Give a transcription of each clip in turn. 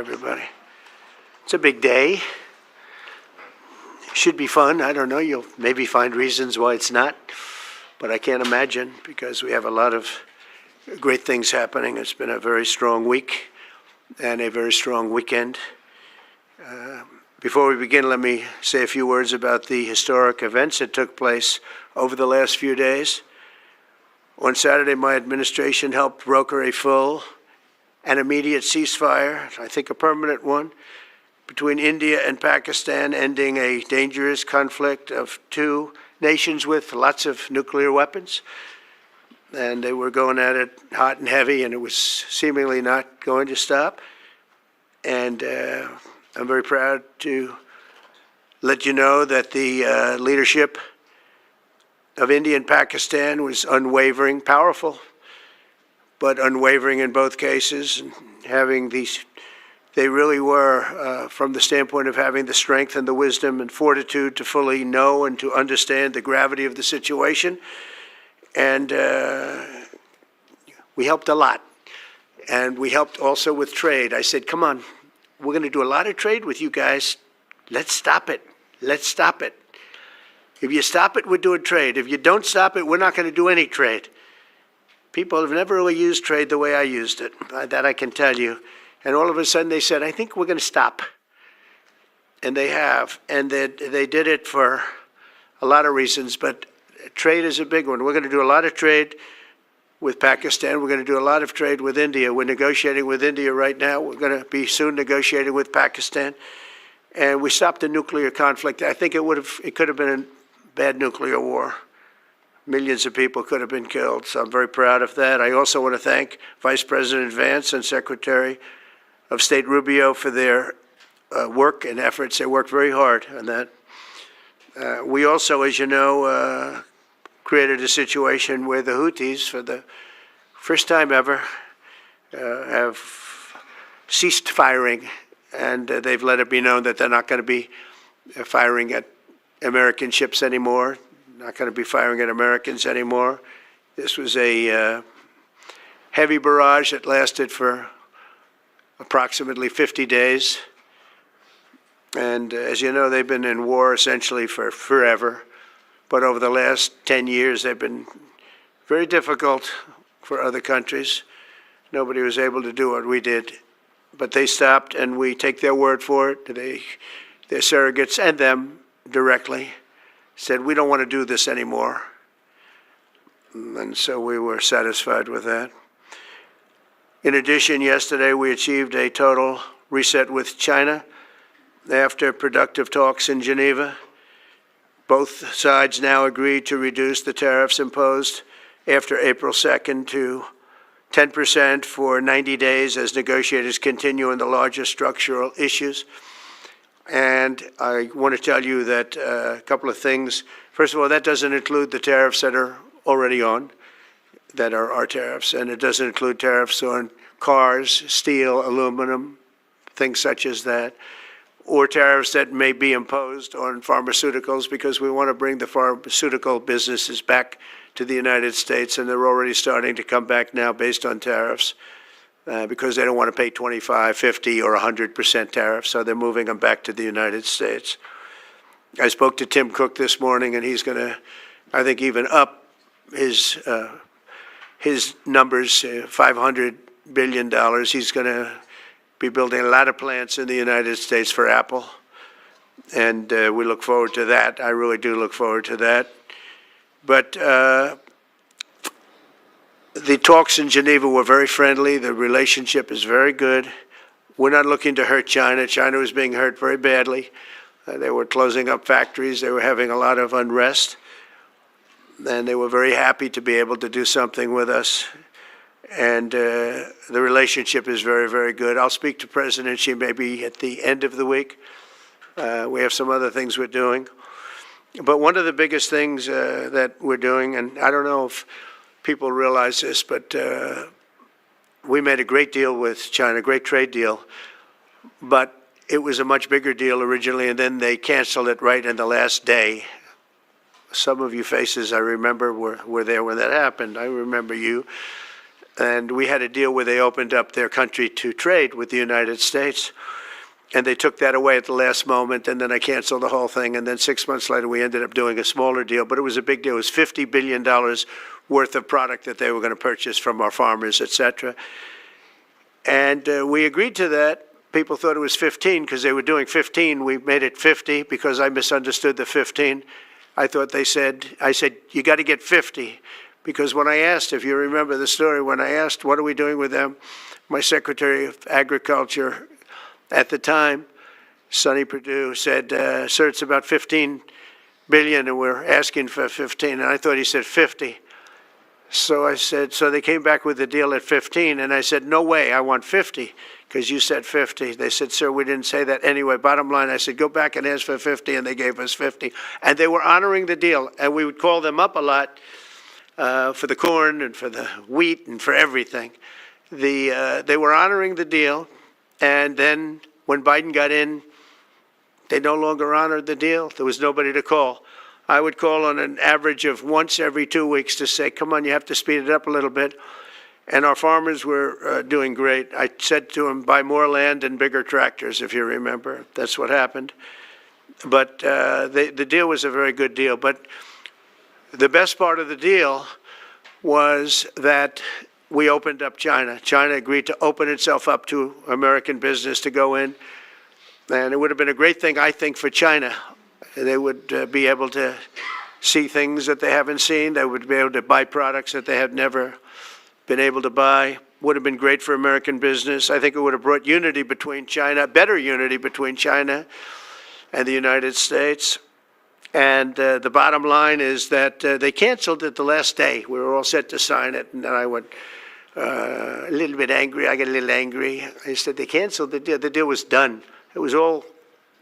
everybody. It's a big day. Should be fun. I don't know. You'll maybe find reasons why it's not, but I can't imagine because we have a lot of great things happening. It's been a very strong week and a very strong weekend. Before we begin, let me say a few words about the historic events that took place over the last few days. On Saturday, my administration helped broker a full and immediate ceasefire, I think a permanent one, between India and Pakistan, ending a dangerous conflict of two nations with lots of nuclear weapons. And they were going at it hot and heavy, and it was seemingly not going to stop. And I'm very proud to let you know that the leadership of India and Pakistan was unwavering, powerful, but unwavering in both cases, and having these, they really were, from the standpoint of having the strength and the wisdom and fortitude to fully know and to understand the gravity of the situation. And we helped a lot. And we helped also with trade. I said, come on, we're going to do a lot of trade with you guys. Let's stop it. Let's stop it. If you stop it, we're doing trade. If you don't stop it, we're not going to do any trade. People have never really used trade the way I used it. That I can tell you. And all of a sudden they said, I think we're going to stop. And they have. And they did it for a lot of reasons, but trade is a big one. We're going to do a lot of trade with Pakistan. We're going to do a lot of trade with India. We're negotiating with India right now. We're going to be soon negotiating with Pakistan. And we stopped the nuclear conflict. I think it could have been a bad nuclear war. Millions of people could have been killed, so I'm very proud of that. I also want to thank Vice President Vance and Secretary of State Rubio for their work and efforts. They worked very hard on that. We also, as you know, created a situation where the Houthis, for the first time ever, have ceased firing, and they've let it be known that they're not going to be firing at American ships anymore. Not going to be firing at Americans anymore. This was a heavy barrage that lasted for approximately 50 days. And as you know, they've been in war essentially for forever. But over the last 10 years, they've been very difficult for other countries. Nobody was able to do what we did. But they stopped, and we take their word for it. Their surrogates and them directly said, we don't want to do this anymore. And so we were satisfied with that. In addition, yesterday we achieved a total reset with China after productive talks in Geneva. Both sides now agreed to reduce the tariffs imposed after April 2nd to 10% for 90 days as negotiators continue on the largest structural issues. And I want to tell you that a couple of things. First of all, that doesn't include the tariffs that are already on, that are our tariffs. And it doesn't include tariffs on cars, steel, aluminum, things such as that, or tariffs that may be imposed on pharmaceuticals, because we want to bring the pharmaceutical businesses back to the United States, and they're already starting to come back now based on tariffs. Because they don't want to pay 25, 50, or 100% tariffs, so they're moving them back to the United States. I spoke to Tim Cook this morning, and he's going to, I think, even up his numbers, $500 billion. He's going to be building a lot of plants in the United States for Apple, and we look forward to that. I really do look forward to that. But the talks in Geneva were very friendly. The relationship is very good. We're not looking to hurt China. China was being hurt very badly. They were closing up factories. They were having a lot of unrest. And they were very happy to be able to do something with us. And the relationship is very, very good. I'll speak to President Xi maybe at the end of the week. We have some other things we're doing. But one of the biggest things that we're doing, and I don't know if people realize this, but we made a great deal with China, a great trade deal, but it was a much bigger deal originally, and then they canceled it right in the last day. Some of you faces I remember were there when that happened. I remember you. And we had a deal where they opened up their country to trade with the United States. And they took that away at the last moment, and then I canceled the whole thing. And then 6 months later, we ended up doing a smaller deal. But it was a big deal. It was $50 billion worth of product that they were going to purchase from our farmers, et cetera. And we agreed to that. People thought it was 15 because they were doing 15. We made it 50 because I misunderstood the 15. I said, you got to get 50. Because when I asked, if you remember the story, when I asked, what are we doing with them? My Secretary of Agriculture at the time, Sonny Perdue, said, sir, it's about 15 billion and we're asking for 15. And I thought he said 50. So I said, so they came back with the deal at 15. And I said, no way, I want 50 because you said 50. They said, sir, we didn't say that. Anyway, bottom line, I said, go back and ask for 50. And they gave us 50. And they were honoring the deal. And we would call them up a lot for the corn and for the wheat and for everything. They were honoring the deal. And then when Biden got in, they no longer honored the deal. There was nobody to call. I would call on an average of once every 2 weeks to say, come on, you have to speed it up a little bit. And our farmers were doing great. I said to them, buy more land and bigger tractors, if you remember. That's what happened. But the deal was a very good deal. But the best part of the deal was that we opened up China. China agreed to open itself up to American business to go in. And it would have been a great thing, I think, for China. They would be able to see things that they haven't seen. They would be able to buy products that they had never been able to buy. Would have been great for American business. I think it would have brought unity between China, better unity between China and the United States. And the bottom line is that they canceled it the last day. We were all set to sign it, and then I went a little bit angry. I got a little angry. I said, they canceled the deal. The deal was done. It was all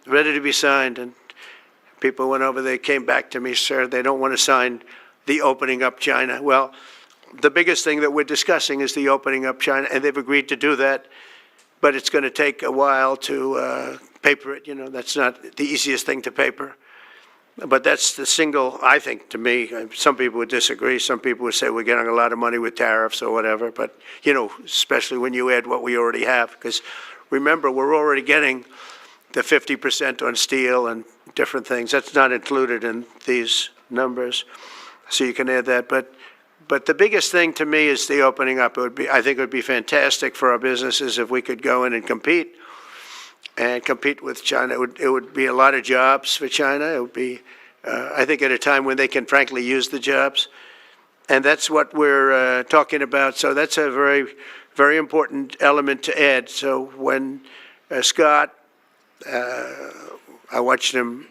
ready to be signed, and people went over. They came back to me, sir, they don't want to sign the opening up China. Well, the biggest thing that we're discussing is the opening up China, and they've agreed to do that, but it's going to take a while to paper it. You know, that's not the easiest thing to paper. But that's the single, I think, to me, some people would disagree. Some people would say we're getting a lot of money with tariffs or whatever. But, you know, especially when you add what we already have. Because remember, we're already getting the 50% on steel and different things. That's not included in these numbers. So you can add that. But the biggest thing to me is the opening up. I think it would be fantastic for our businesses if we could go in and compete with China. It would be a lot of jobs for China. It would be, I think, at a time when they can frankly use the jobs. And that's what we're talking about. So that's a very, very important element to add. So when Scott, I watched him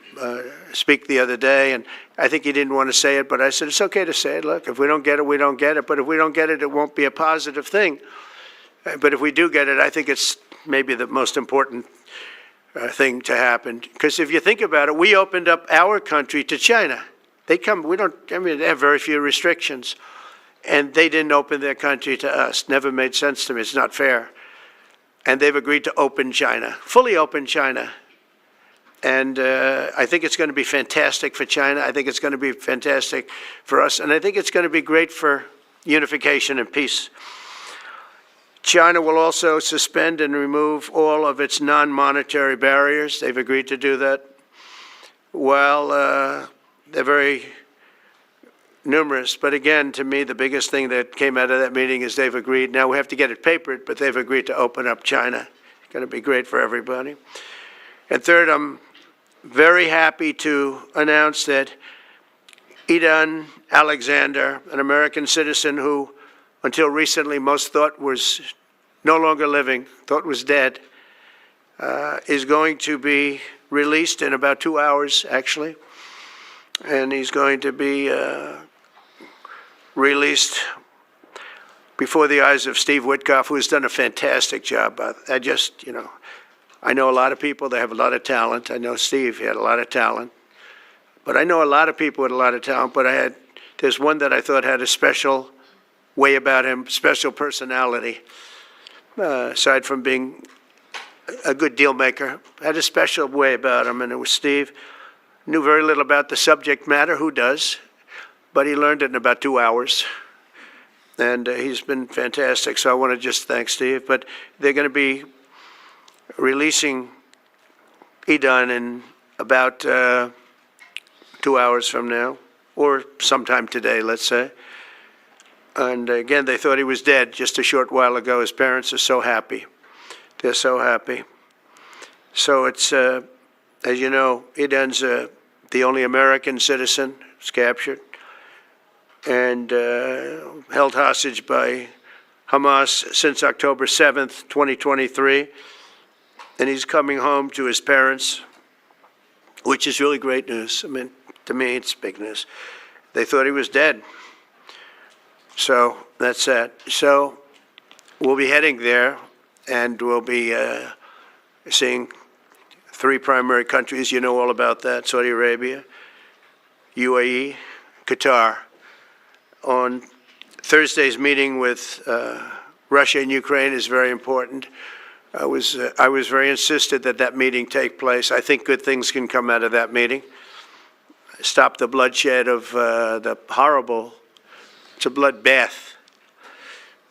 speak the other day, and I think he didn't want to say it, but I said, it's okay to say it. Look, if we don't get it, we don't get it. But if we don't get it, it won't be a positive thing. But if we do get it, I think it's maybe the most important thing to happen. Because if you think about it, we opened up our country to China. They have very few restrictions. And they didn't open their country to us. Never made sense to me. It's not fair. And they've agreed to open China, fully open China. And I think it's going to be fantastic for China. I think it's going to be fantastic for us. And I think it's going to be great for unification and peace. China will also suspend and remove all of its non-monetary barriers. They've agreed to do that. Well, they're very numerous. But again, to me, the biggest thing that came out of that meeting is they've agreed. Now we have to get it papered, but they've agreed to open up China. It's going to be great for everybody. And third, I'm very happy to announce that Idan Alexander, an American citizen who until recently most thought was no longer living, thought was dead, is going to be released in about 2 hours, actually. And he's going to be released before the eyes of Steve Witkoff, who has done a fantastic job. I know a lot of people, they have a lot of talent. I know Steve, he had a lot of talent. But I know a lot of people with a lot of talent, but there's one that I thought had a special way about him, special personality. Aside from being a good deal maker, had a special way about him, and it was Steve. Knew very little about the subject matter, who does? But he learned it in about 2 hours. and he's been fantastic. So I want to just thank Steve. But they're going to be releasing Idan in about 2 hours from now, or sometime today, let's say. And again, they thought he was dead just a short while ago. His parents are so happy. They're so happy. So it's, as you know, Idan's the only American citizen who's captured and held hostage by Hamas since October 7th, 2023. And he's coming home to his parents, which is really great news. I mean, to me, it's big news. They thought he was dead. So that's that. So we'll be heading there, and we'll be seeing 3 primary countries. You know all about that: Saudi Arabia, UAE, Qatar. On Thursday's meeting with Russia and Ukraine is very important. I was very insistent that that meeting take place. I think good things can come out of that meeting. Stop the bloodshed of the horrible, it's a bloodbath.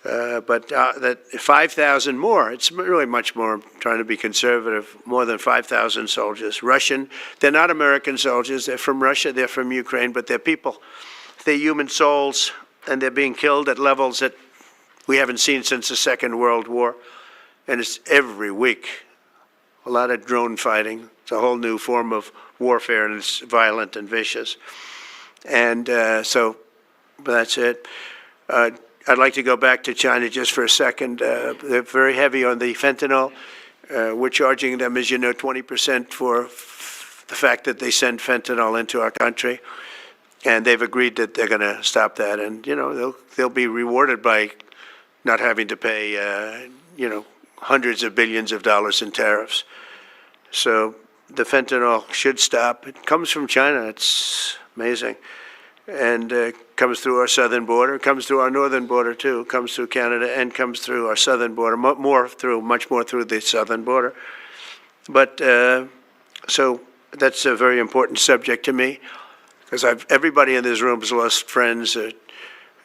But that 5,000 more, it's really much more, I'm trying to be conservative, more than 5,000 soldiers. Russian, they're not American soldiers, they're from Russia, they're from Ukraine, but they're people. They're human souls, and they're being killed at levels that we haven't seen since the Second World War. And it's every week. A lot of drone fighting. It's a whole new form of warfare, and it's violent and vicious. And so that's it. I'd like to go back to China just for a second. They're very heavy on the fentanyl. We're charging them, as you know, 20% for the fact that they send fentanyl into our country. And they've agreed that they're going to stop that. And, you know, they'll be rewarded by not having to pay, hundreds of billions of dollars in tariffs. So the fentanyl should stop. It comes from China. It's amazing. And comes through our southern border, comes through our northern border too, comes through Canada, and comes through our southern border, much more through the southern border. But so that's a very important subject to me, because everybody in this room has lost friends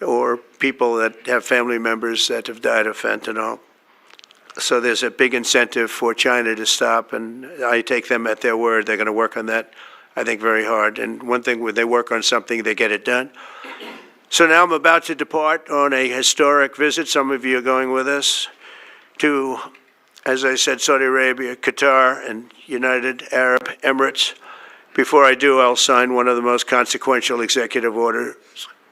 or people that have family members that have died of fentanyl. So there's a big incentive for China to stop, and I take them at their word. They're going to work on that, I think, very hard. And one thing, when they work on something, they get it done. So now I'm about to depart on a historic visit. Some of you are going with us to, as I said, Saudi Arabia, Qatar, and United Arab Emirates. Before I do, I'll sign one of the most consequential executive orders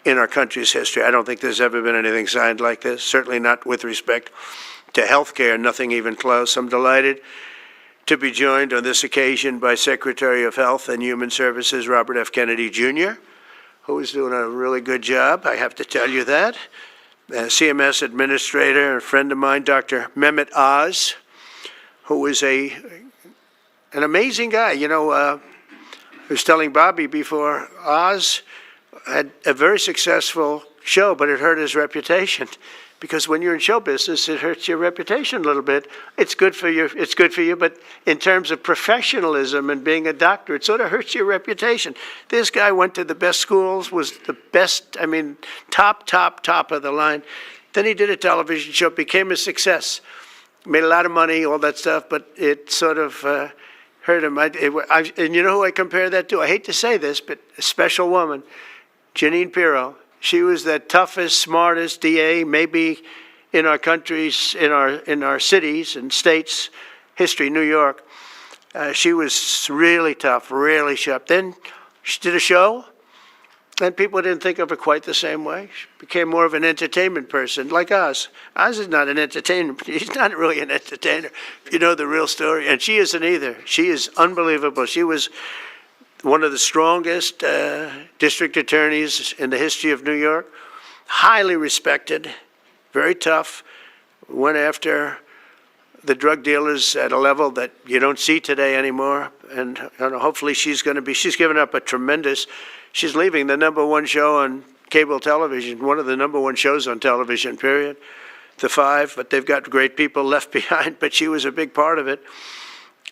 in our country's history. I don't think there's ever been anything signed like this, certainly not with respect to health care, nothing even close. I'm delighted to be joined on this occasion by Secretary of Health and Human Services Robert F. Kennedy, Jr., who is doing a really good job, I have to tell you that. CMS Administrator, a friend of mine, Dr. Mehmet Oz, who is an amazing guy. You know, I was telling Bobby before, Oz had a very successful show, but it hurt his reputation. Because when you're in show business, it hurts your reputation a little bit. It's good for you, but in terms of professionalism and being a doctor, it sort of hurts your reputation. This guy went to the best schools, was the best, I mean, top of the line. Then he did a television show, became a success, made a lot of money, all that stuff, but it sort of hurt him. And you know who I compare that to? I hate to say this, but a special woman, Jeanine Pirro. She was the toughest, smartest DA, maybe in our countries, in our cities and states history, New York. She was really tough, really sharp. Then she did a show, and people didn't think of her quite the same way. She became more of an entertainment person, like Oz. Oz is not an entertainer. He's not really an entertainer, if you know the real story. And she isn't either. She is unbelievable. She was one of the strongest district attorneys in the history of New York, highly respected, very tough, went after the drug dealers at a level that you don't see today anymore. And hopefully she's given up she's leaving the #1 show on cable television, one of the #1 shows on television, period, The Five, but they've got great people left behind, but she was a big part of it.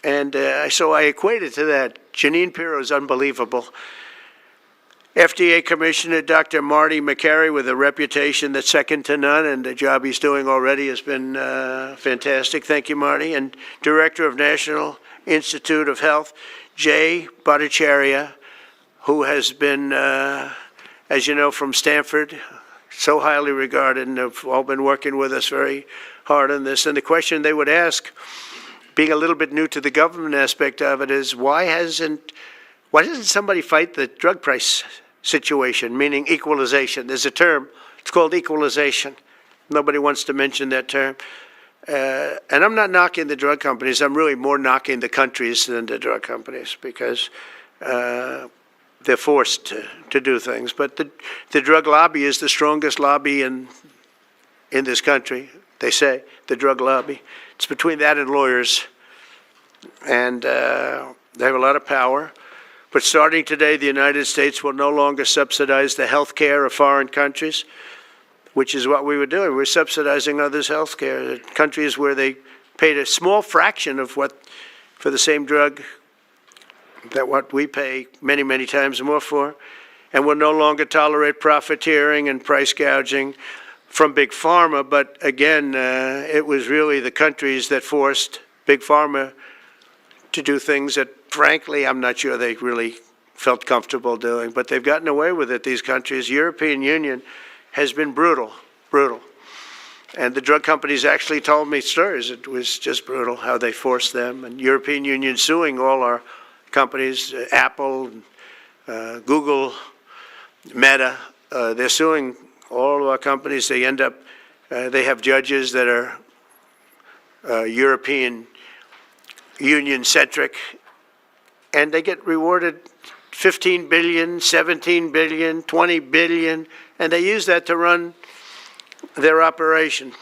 And so I equated to that. Jeanine Pirro is unbelievable. FDA Commissioner Dr. Marty McCary, with a reputation that's second to none, and the job he's doing already has been fantastic. Thank you, Marty. And Director of National Institute of Health, Jay Bhattacharya, who has been, as you know, from Stanford, so highly regarded, and have all been working with us very hard on this. And the question they would ask, being a little bit new to the government aspect of it, is why doesn't somebody fight the drug price situation, meaning equalization? There's a term, it's called equalization. Nobody wants to mention that term. And I'm not knocking the drug companies. I'm really more knocking the countries than the drug companies, because they're forced to do things. But the drug lobby is the strongest lobby in this country, they say, the drug lobby. It's between that and lawyers. And they have a lot of power. But starting today, the United States will no longer subsidize the health care of foreign countries, which is what we were doing. We're subsidizing others' health care. Countries where they paid a small fraction of what, for the same drug, that what we pay many, many times more for. And we'll no longer tolerate profiteering and price gouging from Big Pharma. But again, it was really the countries that forced Big Pharma to do things that, frankly, I'm not sure they really felt comfortable doing. But they've gotten away with it, these countries. European Union has been brutal. And the drug companies actually told me stories. It was just brutal how they forced them. And European Union suing all our companies, Apple, Google, Meta. They're suing all of our companies. They end up, they have judges that are European Union-centric, and they get rewarded $15 billion, $17 billion, $20 billion, and they use that to run their operation.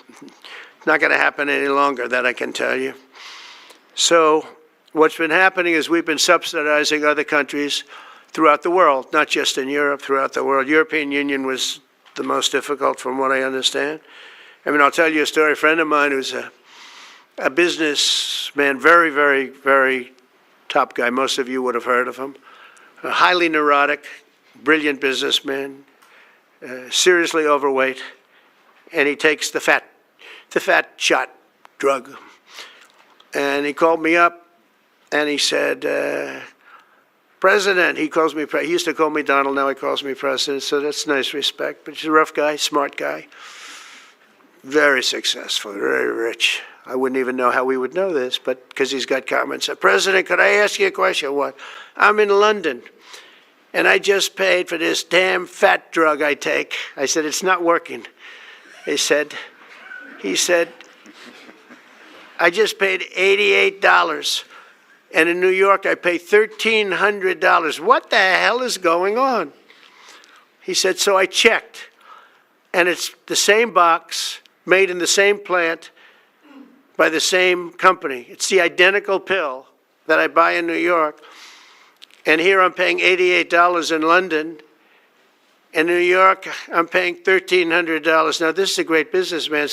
Not going to happen any longer, that I can tell you. So what's been happening is we've been subsidizing other countries throughout the world, not just in Europe, throughout the world. European Union was the most difficult, from what I understand. I mean, I'll tell you a story. A friend of mine who's a businessman, very, very, very top guy. Most of you would have heard of him. A highly neurotic, brilliant businessman, seriously overweight, and he takes the fat shot drug. And he called me up, and he said, President, he calls me, he used to call me Donald, now he calls me President, so that's nice respect. But he's a rough guy, smart guy, very successful, very rich. I wouldn't even know how we would know this, but because he's got comments. President, could I ask you a question? What? I'm in London, and I just paid for this damn fat drug I take. I said, it's not working. He said, I just paid $88. And in New York, I pay $1,300. What the hell is going on? He said, so I checked. And it's the same box, made in the same plant, by the same company. It's the identical pill that I buy in New York. And here I'm paying $88 in London. In New York, I'm paying $1,300. Now, this is a great businessman,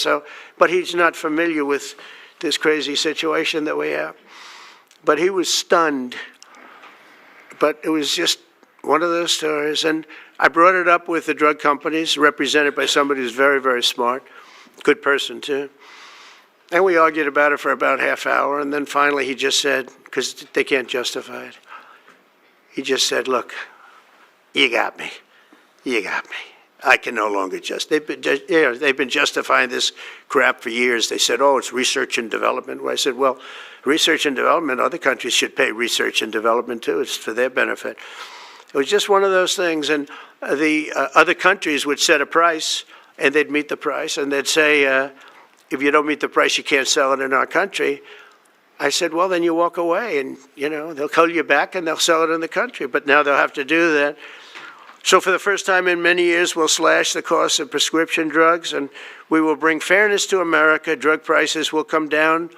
but he's not familiar with this crazy situation that we have. But he was stunned. But it was just one of those stories. And I brought it up with the drug companies, represented by somebody who's very, very smart, good person too. And we argued about it for about half hour. And then finally he just said, because they can't justify it, he just said, look, you got me. You got me. I can no longer they've been justifying this crap for years. They said, oh, it's research and development. Well, I said, well, research and development, other countries should pay research and development too. It's for their benefit. It was just one of those things. And the other countries would set a price, and they'd meet the price, and they'd say, if you don't meet the price, you can't sell it in our country. I said, well, then you walk away, and, they'll call you back, and they'll sell it in the country. But now they'll have to do that. So for the first time in many years, we'll slash the cost of prescription drugs, and we will bring fairness to America. Drug prices will come down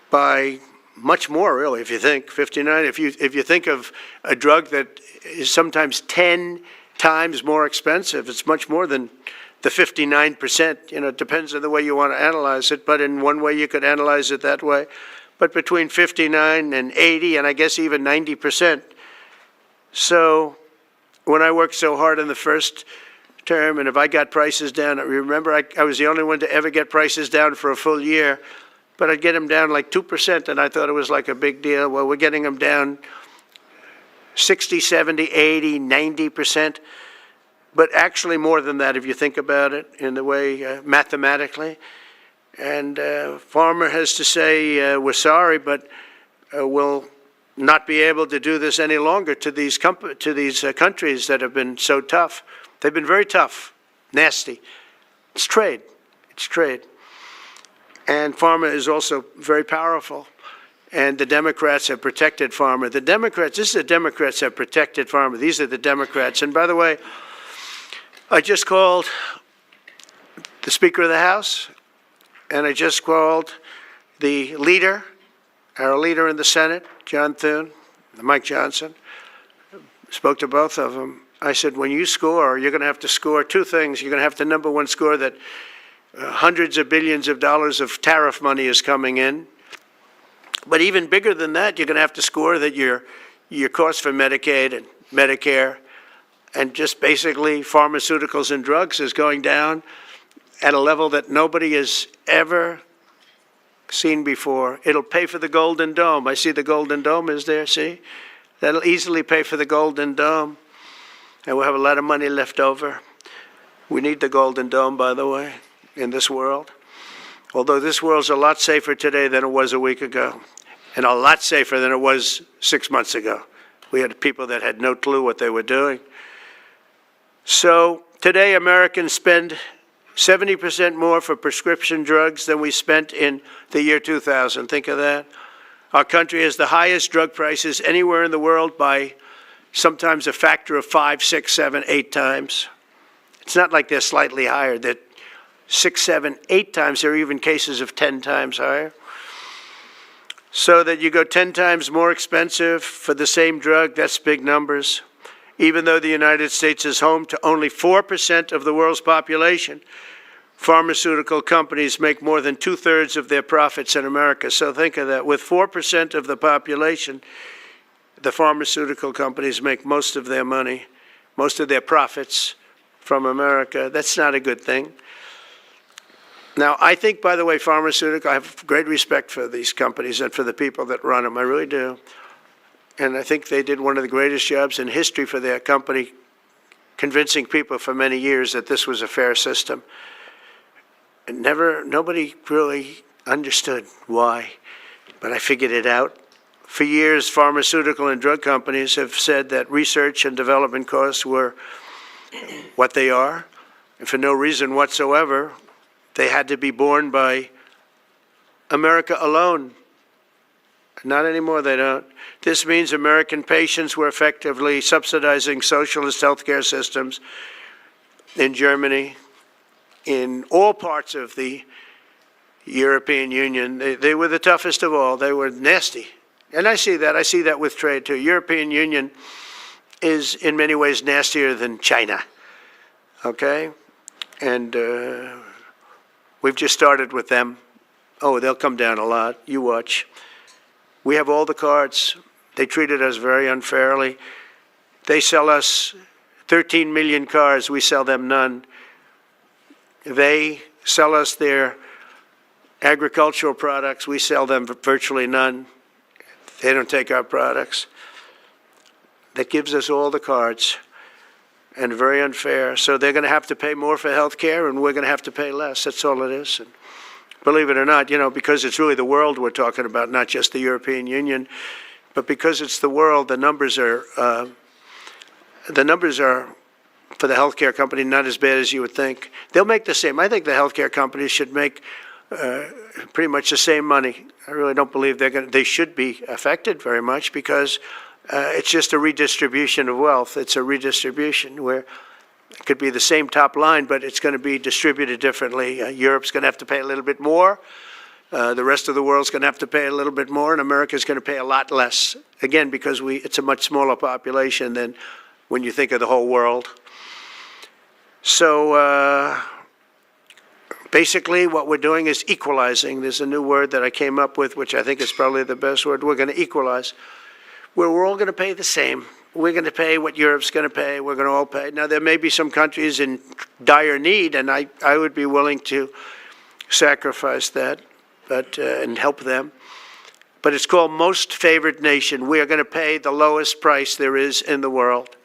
by much more, really, if you think, 59. If you think of a drug that is sometimes 10 times more expensive, it's much more than the 59%. It depends on the way you want to analyze it, but in one way you could analyze it that way. But between 59 and 80, and I guess even 90%. So when I worked so hard in the first term, and if I got prices down, remember I was the only one to ever get prices down for a full year, but I'd get them down like 2%, and I thought it was like a big deal. Well, we're getting them down 60, 70, 80, 90%, but actually more than that if you think about it in the way mathematically. And Farmer has to say, we're sorry, but we'll not be able to do this any longer to these countries that have been so tough. They've been very tough, nasty. It's trade. It's trade. And Pharma is also very powerful. And the Democrats have protected Pharma. The Democrats, this is the Democrats have protected Pharma. These are the Democrats. And by the way, I just called the Speaker of the House, and I just called the leader, our leader in the Senate, John Thune, Mike Johnson. Spoke to both of them. I said, when you score, you're going to have to score two things. You're going to have to, number one, score that hundreds of billions of dollars of tariff money is coming in. But even bigger than that, you're going to have to score that your cost for Medicaid and Medicare and just basically pharmaceuticals and drugs is going down at a level that nobody has ever seen before. It'll pay for the Golden Dome. I see the Golden Dome is there, see? That'll easily pay for the Golden Dome. And we'll have a lot of money left over. We need the Golden Dome, by the way, in this world. Although this world's a lot safer today than it was a week ago, and a lot safer than it was 6 months ago. We had people that had no clue what they were doing. So today Americans spend 70% more for prescription drugs than we spent in the year 2000. Think of that. Our country has the highest drug prices anywhere in the world by sometimes a factor of 5, 6, 7, 8 times. It's not like they're slightly higher. They're 6, 7, 8 times. There are even cases of 10 times higher. So that you go 10 times more expensive for the same drug, that's big numbers. Even though the United States is home to only 4% of the world's population, pharmaceutical companies make more than 2/3 of their profits in America. So think of that. With 4% of the population, the pharmaceutical companies make most of their money, most of their profits from America. That's not a good thing. Now, I think, by the way, I have great respect for these companies and for the people that run them. I really do. And I think they did one of the greatest jobs in history for their company, convincing people for many years that this was a fair system. And nobody really understood why, but I figured it out. For years, pharmaceutical and drug companies have said that research and development costs were what they are, and for no reason whatsoever. They had to be borne by America alone. Not anymore, they don't. This means American patients were effectively subsidizing socialist healthcare systems in Germany, in all parts of the European Union. They were the toughest of all. They were nasty. And I see that. I see that with trade, too. European Union is in many ways nastier than China, okay? And we've just started with them. Oh, they'll come down a lot. You watch. We have all the cards. They treated us very unfairly. They sell us 13 million cars. We sell them none. They sell us their agricultural products. We sell them virtually none. They don't take our products. That gives us all the cards, and very unfair. So they're going to have to pay more for health care, and we're going to have to pay less. That's all it is. And believe it or not, because it's really the world we're talking about, not just the European Union, but because it's the world, the numbers are for the healthcare company not as bad as you would think. They'll make the same. I think the healthcare companies should make pretty much the same money. I really don't believe they should be affected very much, because it's just a redistribution of wealth. It's a redistribution where it could be the same top line, but it's going to be distributed differently. Europe's going to have to pay a little bit more. The rest of the world's going to have to pay a little bit more, and America's going to pay a lot less. Again, because it's a much smaller population than when you think of the whole world. So basically what we're doing is equalizing. There's a new word that I came up with, which I think is probably the best word. We're going to equalize. We're all going to pay the same. we're going to pay what Europe's going to pay. We're going to all pay. Now, there may be some countries in dire need, and I would be willing to sacrifice that and help them. But it's called most favored nation. We are going to pay the lowest price there is in the world.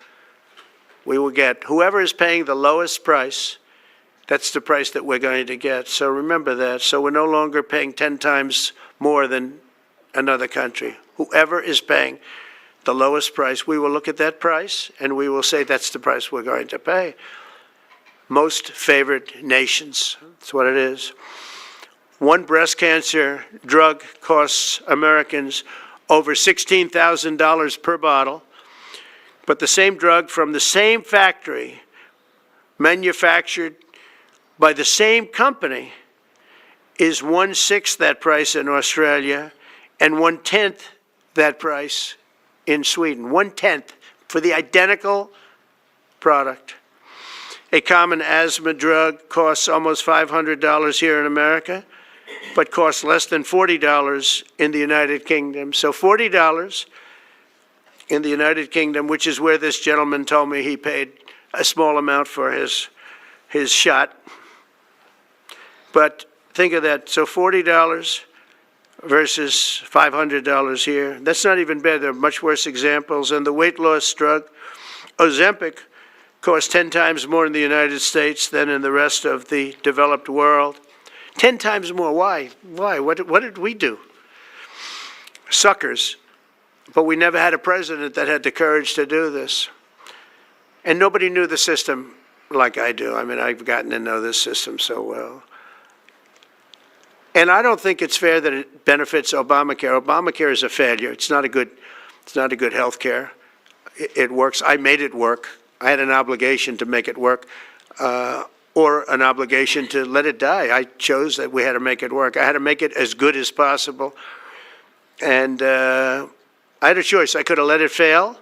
We will get whoever is paying the lowest price, that's the price that we're going to get. So remember that. So we're no longer paying 10 times more than another country. Whoever is paying the lowest price, we will look at that price and we will say that's the price we're going to pay. Most favored nations, that's what it is. One breast cancer drug costs Americans over $16,000 per bottle, but the same drug from the same factory, manufactured by the same company, is 1/6 that price in Australia and 1/10 that price in Sweden. 1/10 for the identical product. A common asthma drug costs almost $500 here in America, but costs less than $40 in the United Kingdom. So $40 in the United Kingdom, which is where this gentleman told me he paid a small amount for his shot. But think of that. So $40 versus $500 here. That's not even bad. There are much worse examples. And the weight loss drug, Ozempic, costs 10 times more in the United States than in the rest of the developed world. 10 times more. Why? Why? What did we do? Suckers. But we never had a president that had the courage to do this. And nobody knew the system like I do. I mean, I've gotten to know this system so well. And I don't think it's fair that it benefits Obamacare. Obamacare is a failure. It's not a good health care. It works. I made it work. I had an obligation to make it work, or an obligation to let it die. I chose that we had to make it work. I had to make it as good as possible. And I had a choice. I could have let it fail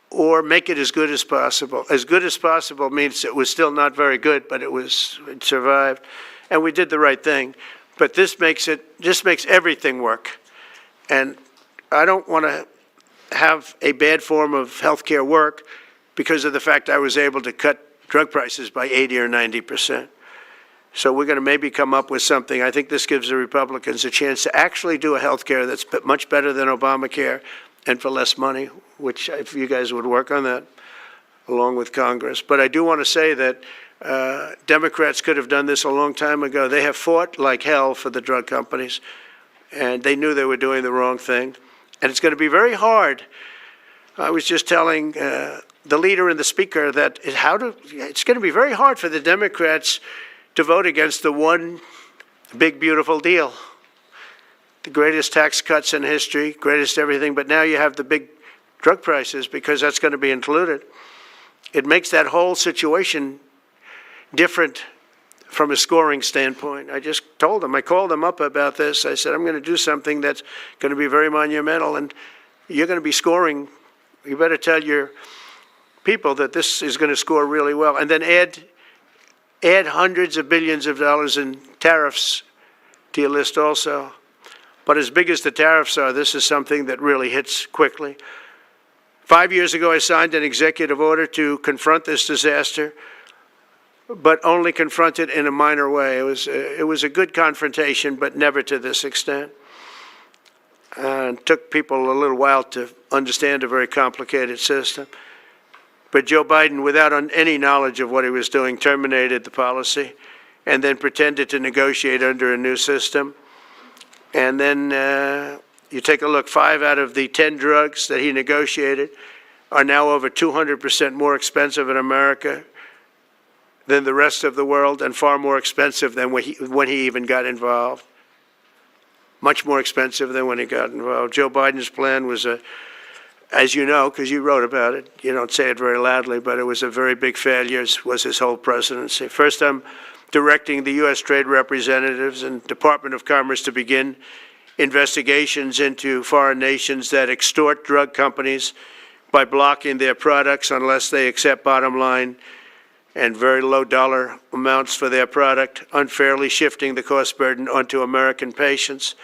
or make it as good as possible. As good as possible means it was still not very good, but it survived. And we did the right thing. But this makes everything work. And I don't want to have a bad form of health care work because of the fact I was able to cut drug prices by 80 or 90%. So we're going to maybe come up with something. I think this gives the Republicans a chance to actually do a health care that's much better than Obamacare and for less money, which if you guys would work on that along with Congress. But I do want to say that Democrats could have done this a long time ago. They have fought like hell for the drug companies, and they knew they were doing the wrong thing. And it's going to be very hard. I was just telling the leader and the speaker that it's going to be very hard for the Democrats to vote against the one big, beautiful deal. The greatest tax cuts in history, greatest everything, but now you have the big drug prices because that's going to be included. It makes that whole situation different from a scoring standpoint. I just told them, I called them up about this. I said, I'm going to do something that's going to be very monumental, and you're going to be scoring. You better tell your people that this is going to score really well. And then add hundreds of billions of dollars in tariffs to your list also. But as big as the tariffs are, this is something that really hits quickly. 5 years ago, I signed an executive order to confront this disaster, but only confront it in a minor way. It was a good confrontation, but never to this extent. And it took people a little while to understand a very complicated system. But Joe Biden, without any knowledge of what he was doing, terminated the policy and then pretended to negotiate under a new system. And then you take a look, 5 out of the 10 drugs that he negotiated are now over 200% more expensive in America than the rest of the world, and far more expensive than when he even got involved. Much more expensive than when he got involved. Joe Biden's plan was as you know, because you wrote about it, you don't say it very loudly, but it was a very big failure, was his whole presidency. First, I'm directing the U.S. Trade Representatives and Department of Commerce to begin investigations into foreign nations that extort drug companies by blocking their products unless they accept bottom line and very low dollar amounts for their product, unfairly shifting the cost burden onto American patients.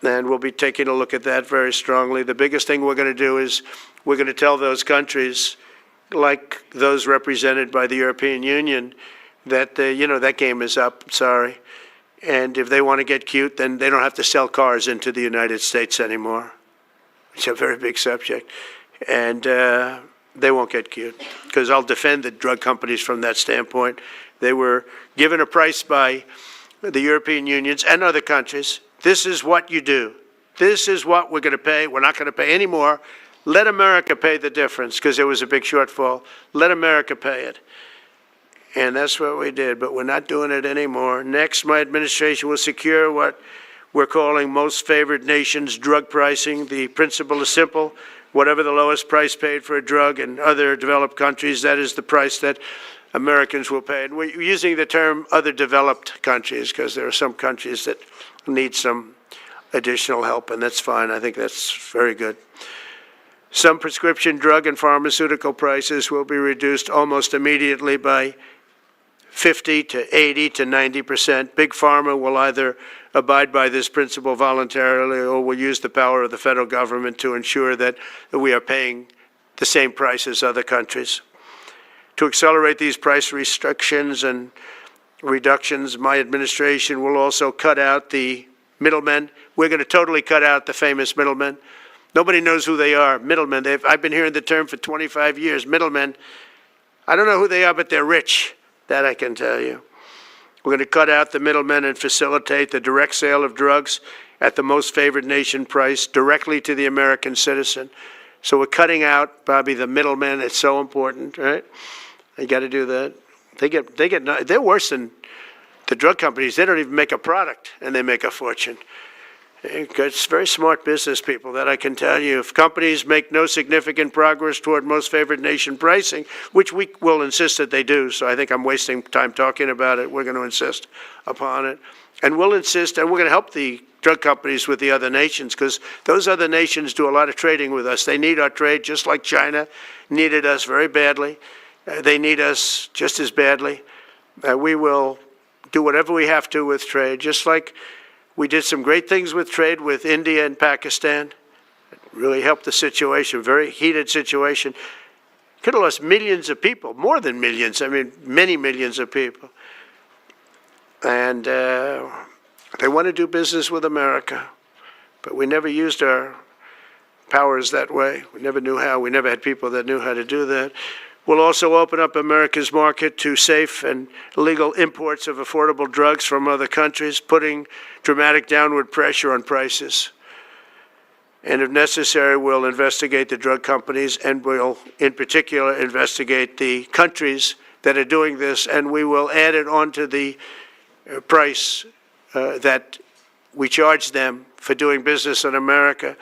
And we'll be taking a look at that very strongly. The biggest thing we're going to do is we're going to tell those countries, like those represented by the European Union, that, that game is up, sorry. And if they want to get cute, then they don't have to sell cars into the United States anymore. It's a very big subject. And they won't get cute, because I'll defend the drug companies from that standpoint. They were given a price by the European unions and other countries. This is what you do. This is what we're going to pay. We're not going to pay any more. Let America pay the difference, because there was a big shortfall. Let America pay it. And that's what we did, but we're not doing it anymore. Next, my administration will secure what we're calling most favored nations drug pricing. The principle is simple. Whatever the lowest price paid for a drug in other developed countries, that is the price that Americans will pay. And we're using the term other developed countries because there are some countries that need some additional help, and that's fine. I think that's very good. Some prescription drug and pharmaceutical prices will be reduced almost immediately by 50 to 80 to 90%. Big Pharma will either abide by this principle voluntarily or will use the power of the federal government to ensure that we are paying the same price as other countries. To accelerate these price restrictions and reductions, my administration will also cut out the middlemen. We're going to totally cut out the famous middlemen. Nobody knows who they are, middlemen. I've been hearing the term for 25 years, middlemen. I don't know who they are, but they're rich. That I can tell you. We're going to cut out the middlemen and facilitate the direct sale of drugs at the most favored nation price directly to the American citizen. So we're cutting out, Bobby, the middlemen. It's so important, right? You got to do that. They're worse than the drug companies. They don't even make a product, and they make a fortune. It's very smart business people, that I can tell you. If companies make no significant progress toward most favored nation pricing, which we will insist that they do, so I think I'm wasting time talking about it. We're going to insist upon it. And we'll insist, and we're going to help the drug companies with the other nations, because those other nations do a lot of trading with us. They need our trade just like China needed us very badly. They need us just as badly. We will do whatever we have to with trade, just like we did some great things with trade with India and Pakistan. It really helped the situation, very heated situation. Could have lost millions of people, more than millions, I mean, many millions of people. And they want to do business with America, but we never used our powers that way. We never knew how. We never had people that knew how to do that. We'll also open up America's market to safe and legal imports of affordable drugs from other countries, putting dramatic downward pressure on prices. And if necessary, we'll investigate the drug companies, and we'll, in particular, investigate the countries that are doing this, and we will add it onto the price that we charge them for doing business in America.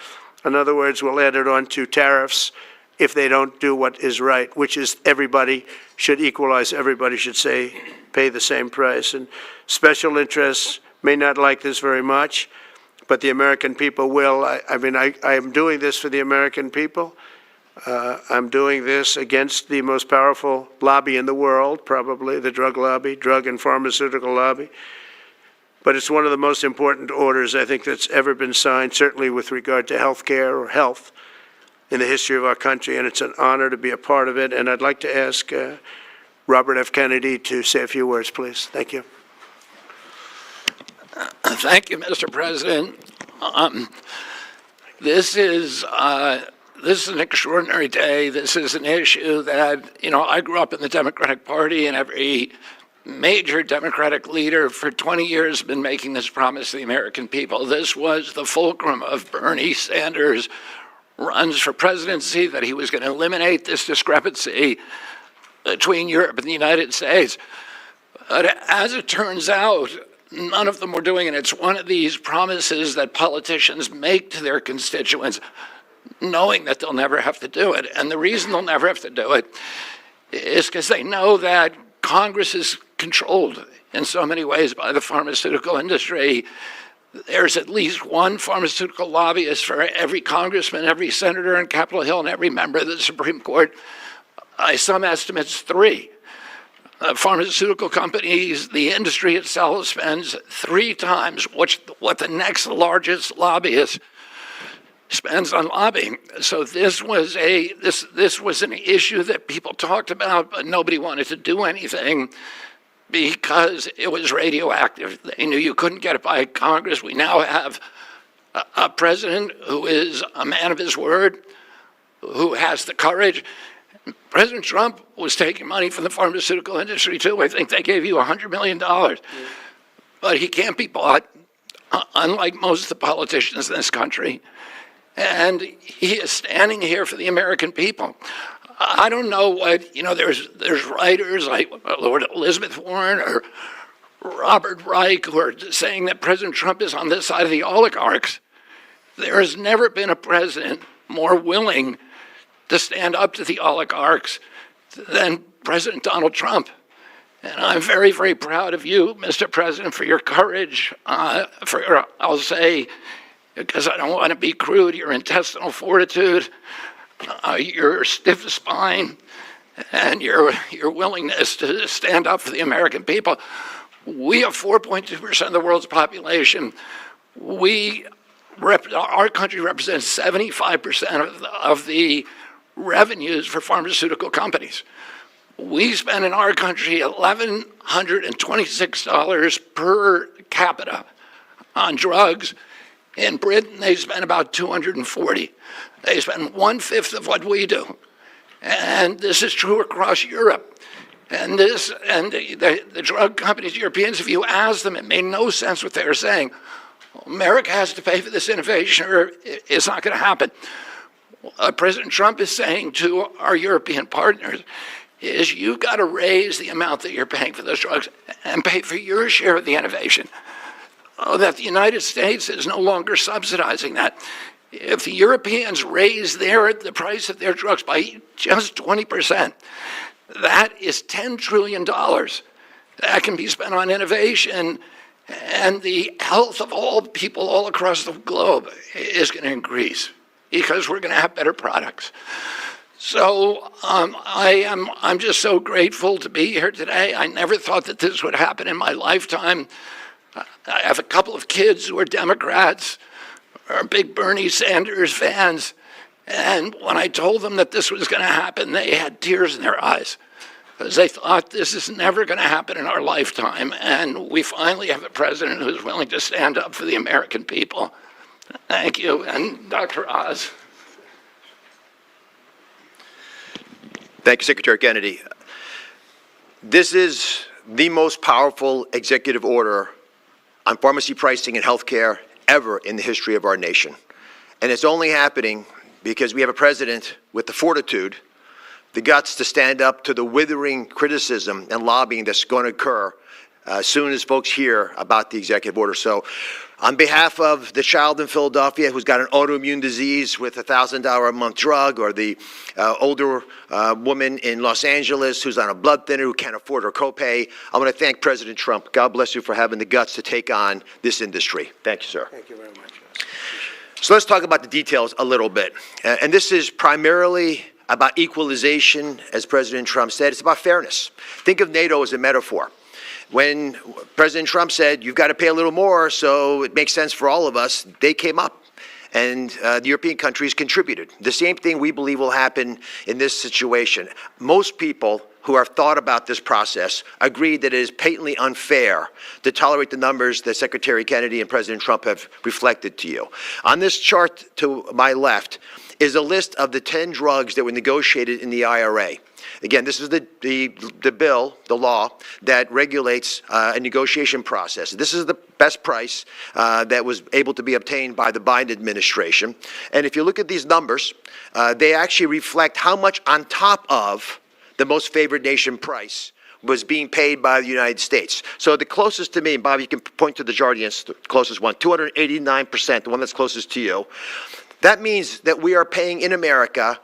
In other words, we'll add it onto tariffs if they don't do what is right, which is everybody should equalize, everybody should pay the same price. And special interests may not like this very much, but the American people will. I am doing this for the American people. I'm doing this against the most powerful lobby in the world, probably, the drug lobby, drug and pharmaceutical lobby. But it's one of the most important orders, I think, that's ever been signed, certainly with regard to health care or health in the history of our country, and it's an honor to be a part of it. And I'd like to ask Robert F. Kennedy to say a few words, please. Thank you. Thank you, Mr. President. This is an extraordinary day. This is an issue that, I grew up in the Democratic Party, and every major Democratic leader for 20 years has been making this promise to the American people. This was the fulcrum of Bernie Sanders' runs for presidency, that he was going to eliminate this discrepancy between Europe and the United States. But as it turns out, none of them were doing it. It's one of these promises that politicians make to their constituents, knowing that they'll never have to do it. And the reason they'll never have to do it is because they know that Congress is controlled in so many ways by the pharmaceutical industry. There's at least one pharmaceutical lobbyist for every congressman, every senator on Capitol Hill, and every member of the Supreme Court. By some estimates, 3. Pharmaceutical companies, the industry itself spends 3 times what the next largest lobbyist spends on lobbying. So this was an issue that people talked about, but nobody wanted to do anything because it was radioactive. They knew you couldn't get it by Congress. We now have a president who is a man of his word, who has the courage. President Trump was taking money from the pharmaceutical industry too. I think they gave you $100 million. But he can't be bought, unlike most of the politicians in this country. And he is standing here for the American people. I don't know what, there's writers like Lord Elizabeth Warren or Robert Reich who are saying that President Trump is on this side of the oligarchs. There has never been a president more willing to stand up to the oligarchs than President Donald Trump. And I'm very, very proud of you, Mr. President, for your courage, I'll say, because I don't want to be crude, your intestinal fortitude, your stiff spine, and your willingness to stand up for the American people. We have 4.2% of the world's population. Our country represents 75% of the revenues for pharmaceutical companies. We spend in our country $1,126 per capita on drugs. In Britain, they spend about $240. They spend 1/5 of what we do. And this is true across Europe. And the drug companies, Europeans, if you ask them, it made no sense what they were saying. America has to pay for this innovation or it's not going to happen. What President Trump is saying to our European partners is you've got to raise the amount that you're paying for those drugs and pay for your share of the innovation. That the United States is no longer subsidizing that. If the Europeans raise the price of their drugs by just 20%, that is $10 trillion that can be spent on innovation, and the health of all people all across the globe is going to increase because we're going to have better products. So I'm just so grateful to be here today. I never thought that this would happen in my lifetime. I have a couple of kids who are Democrats, are big Bernie Sanders fans, and when I told them that this was going to happen, they had tears in their eyes because they thought this is never going to happen in our lifetime, and we finally have a president who's willing to stand up for the American people. Thank you, and Dr. Oz. Thank you, Secretary Kennedy. This is the most powerful executive order on pharmacy pricing and healthcare ever in the history of our nation. And it's only happening because we have a president with the fortitude, the guts to stand up to the withering criticism and lobbying that's going to occur as soon as folks hear about the executive order. So on behalf of the child in Philadelphia who's got an autoimmune disease with a $1,000 a month drug, or the older woman in Los Angeles who's on a blood thinner who can't afford her copay, I want to thank President Trump. God bless you for having the guts to take on this industry. Thank you, sir. Thank you very much. So let's talk about the details a little bit. And this is primarily about equalization, as President Trump said. It's about fairness. Think of NATO as a metaphor. When President Trump said, you've got to pay a little more so it makes sense for all of us, they came up. And the European countries contributed. The same thing we believe will happen in this situation. Most people who have thought about this process agree that it is patently unfair to tolerate the numbers that Secretary Kennedy and President Trump have reflected to you. On this chart to my left is a list of the 10 drugs that were negotiated in the IRA. Again, this is the bill, the law, that regulates a negotiation process. This is the best price that was able to be obtained by the Biden administration. And if you look at these numbers, they actually reflect how much on top of the most favored nation price was being paid by the United States. So the closest to me, and Bob, you can point to the Jardinians, the closest one, 289%, the one that's closest to you. That means that we are paying in America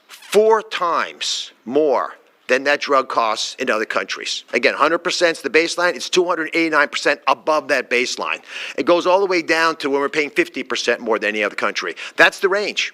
4 times more than that drug costs in other countries. Again, 100% is the baseline. It's 289% above that baseline. It goes all the way down to when we're paying 50% more than any other country. That's the range.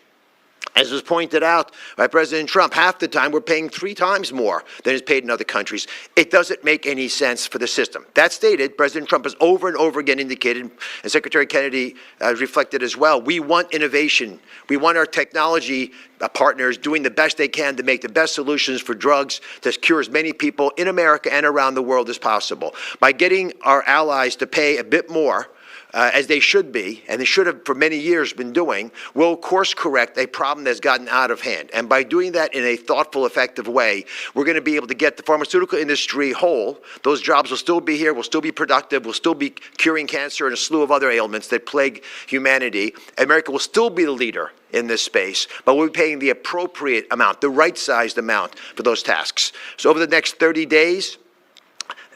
As was pointed out by President Trump, half the time we're paying 3 times more than is paid in other countries. It doesn't make any sense for the system. That stated, President Trump has over and over again indicated, and Secretary Kennedy reflected as well, we want innovation. We want our technology partners doing the best they can to make the best solutions for drugs to cure as many people in America and around the world as possible. By getting our allies to pay a bit more, as they should be, and they should have for many years been doing, will course correct a problem that's gotten out of hand. And by doing that in a thoughtful, effective way, we're going to be able to get the pharmaceutical industry whole. Those jobs will still be here, will still be productive, will still be curing cancer and a slew of other ailments that plague humanity. America will still be the leader in this space, but we'll be paying the appropriate amount, the right-sized amount for those tasks. So over the next 30 days,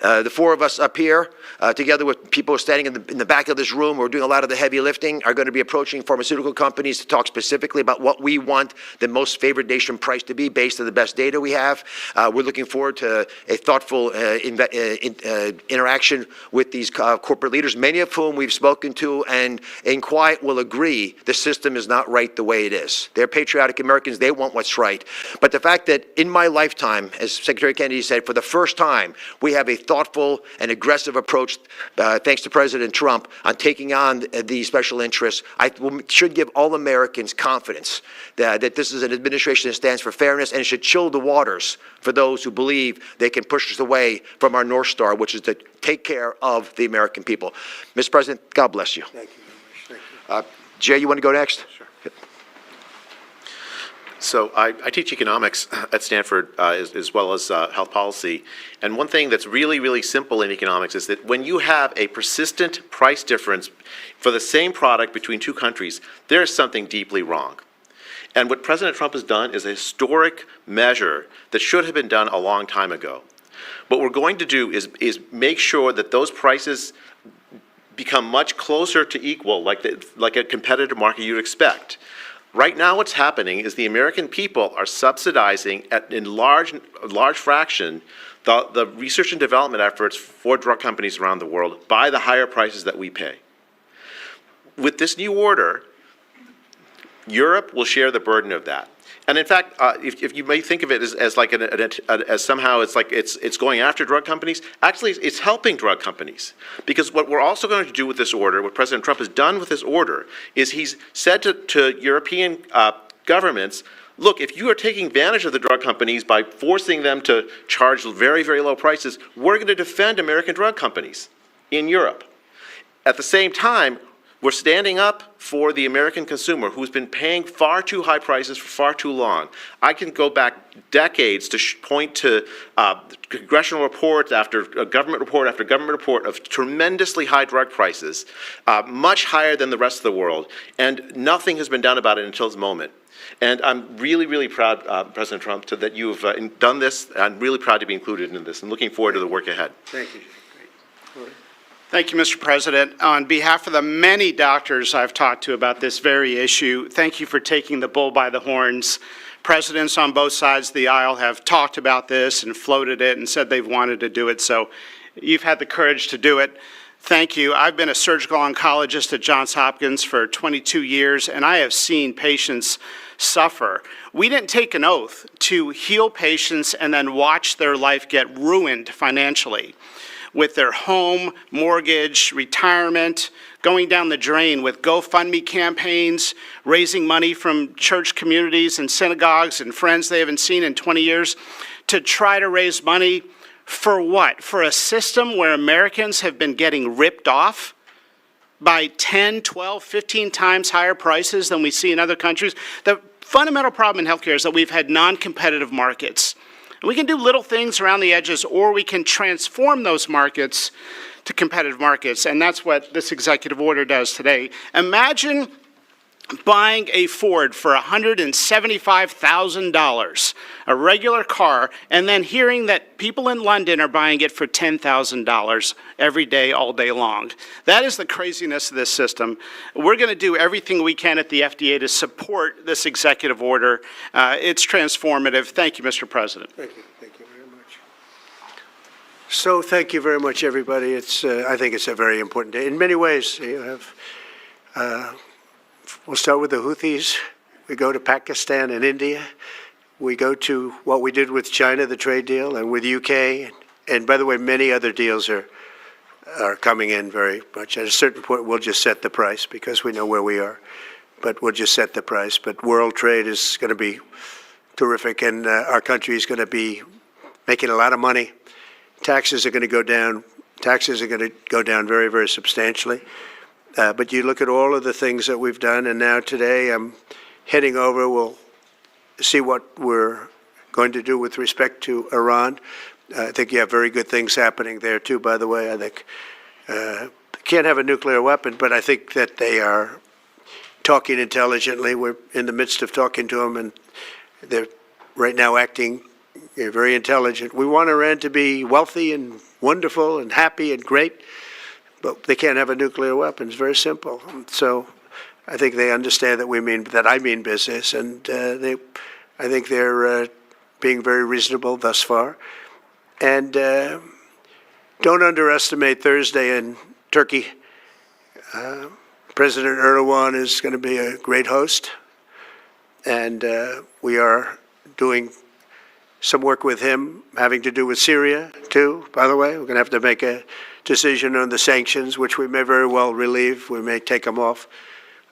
the 4 of us up here, together with people standing in the back of this room who are doing a lot of the heavy lifting, are going to be approaching pharmaceutical companies to talk specifically about what we want the most favored nation price to be based on the best data we have. We're looking forward to a thoughtful interaction with these corporate leaders, many of whom we've spoken to and in quiet will agree the system is not right the way it is. They're patriotic Americans. They want what's right. But the fact that in my lifetime, as Secretary Kennedy said, for the first time, we have a thoughtful and aggressive approach, thanks to President Trump, on taking on the special interests, should give all Americans confidence that this is an administration that stands for fairness, and it should chill the waters for those who believe they can push us away from our North Star, which is to take care of the American people. Mr. President, God bless you. Thank you very much. Thank you. Jay, you want to go next? Sure. So I teach economics at Stanford as well as health policy. And one thing that's really, really simple in economics is that when you have a persistent price difference for the same product between 2 countries, there's something deeply wrong. And what President Trump has done is a historic measure that should have been done a long time ago. What we're going to do is make sure that those prices become much closer to equal, like a competitive market you'd expect. Right now what's happening is the American people are subsidizing in large fraction the research and development efforts for drug companies around the world by the higher prices that we pay. With this new order, Europe will share the burden of that. And in fact, if you may think of it as like as somehow it's going after drug companies, actually it's helping drug companies. Because what we're also going to do with this order, what President Trump has done with this order, is he's said to European governments, look, if you are taking advantage of the drug companies by forcing them to charge very, very low prices, we're going to defend American drug companies in Europe. At the same time, we're standing up for the American consumer who's been paying far too high prices for far too long. I can go back decades to point to congressional reports after government report after government report of tremendously high drug prices, much higher than the rest of the world, and nothing has been done about it until this moment. And I'm really, really proud, President Trump, that you've done this. I'm really proud to be included in this and looking forward to the work ahead. Thank you. Great. Thank you, Mr. President. On behalf of the many doctors I've talked to about this very issue, thank you for taking the bull by the horns. Presidents on both sides of the aisle have talked about this and floated it and said they've wanted to do it, so you've had the courage to do it. Thank you. I've been a surgical oncologist at Johns Hopkins for 22 years, and I have seen patients suffer. We didn't take an oath to heal patients and then watch their life get ruined financially, with their home, mortgage, retirement, going down the drain with GoFundMe campaigns, raising money from church communities and synagogues and friends they haven't seen in 20 years to try to raise money for what? For a system where Americans have been getting ripped off by 10, 12, 15 times higher prices than we see in other countries? The fundamental problem in healthcare is that we've had non-competitive markets. We can do little things around the edges, or we can transform those markets to competitive markets, and that's what this executive order does today. Imagine buying a Ford for $175,000, a regular car, and then hearing that people in London are buying it for $10,000 every day, all day long. That is the craziness of this system. We're going to do everything we can at the FDA to support this executive order. It's transformative. Thank you, Mr. President. Thank you. Thank you very much. So thank you very much, everybody. I think it's a very important day. In many ways, you have, we'll start with the Houthis. We go to Pakistan and India. We go to what we did with China, the trade deal, and with UK. And by the way, many other deals are coming in very much. At a certain point, we'll just set the price because we know where we are. But we'll just set the price. But world trade is going to be terrific, and our country is going to be making a lot of money. Taxes are going to go down. Taxes are going to go down very, very substantially. But you look at all of the things that we've done, and now today I'm heading over. We'll see what we're going to do with respect to Iran. I think you have very good things happening there, too, by the way. I think they can't have a nuclear weapon, but I think that they are talking intelligently. We're in the midst of talking to them, and they're right now acting very intelligent. We want Iran to be wealthy and wonderful and happy and great, but they can't have a nuclear weapon. It's very simple. So I think they understand that I mean business, and I think they're being very reasonable thus far. And don't underestimate Thursday in Turkey. President Erdogan is going to be a great host, and we are doing some work with him having to do with Syria, too, by the way. We're going to have to make a decision on the sanctions, which we may very well relieve. We may take them off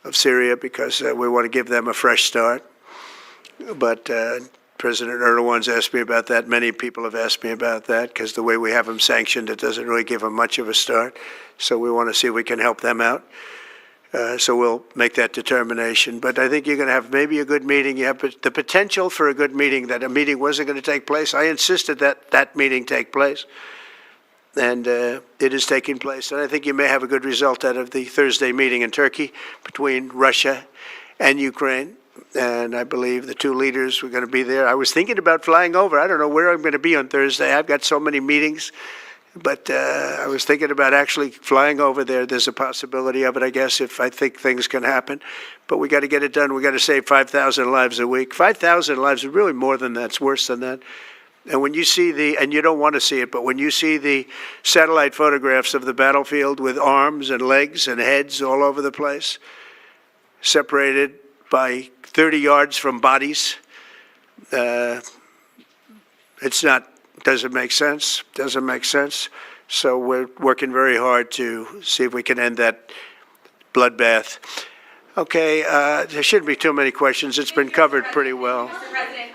of Syria because we want to give them a fresh start. But President Erdogan's asked me about that. Many people have asked me about that because the way we have them sanctioned, it doesn't really give them much of a start. So we want to see if we can help them out. So we'll make that determination. But I think you're going to have maybe a good meeting. You have the potential for a good meeting, that a meeting wasn't going to take place. I insisted that that meeting take place. And it is taking place. And I think you may have a good result out of the Thursday meeting in Turkey between Russia and Ukraine. And I believe the two leaders were going to be there. I was thinking about flying over. I don't know where I'm going to be on Thursday. I've got so many meetings. But I was thinking about actually flying over there. There's a possibility of it, I guess, if I think things can happen. But we got to get it done. We got to save 5,000 lives a week. 5,000 lives is really more than that. It's worse than that. And when you see and you don't want to see it, but when you see the satellite photographs of the battlefield with arms and legs and heads all over the place, separated by 30 yards from bodies, doesn't make sense. Doesn't make sense. So we're working very hard to see if we can end that bloodbath. Okay, there shouldn't be too many questions. It's been covered pretty well. Mr. President,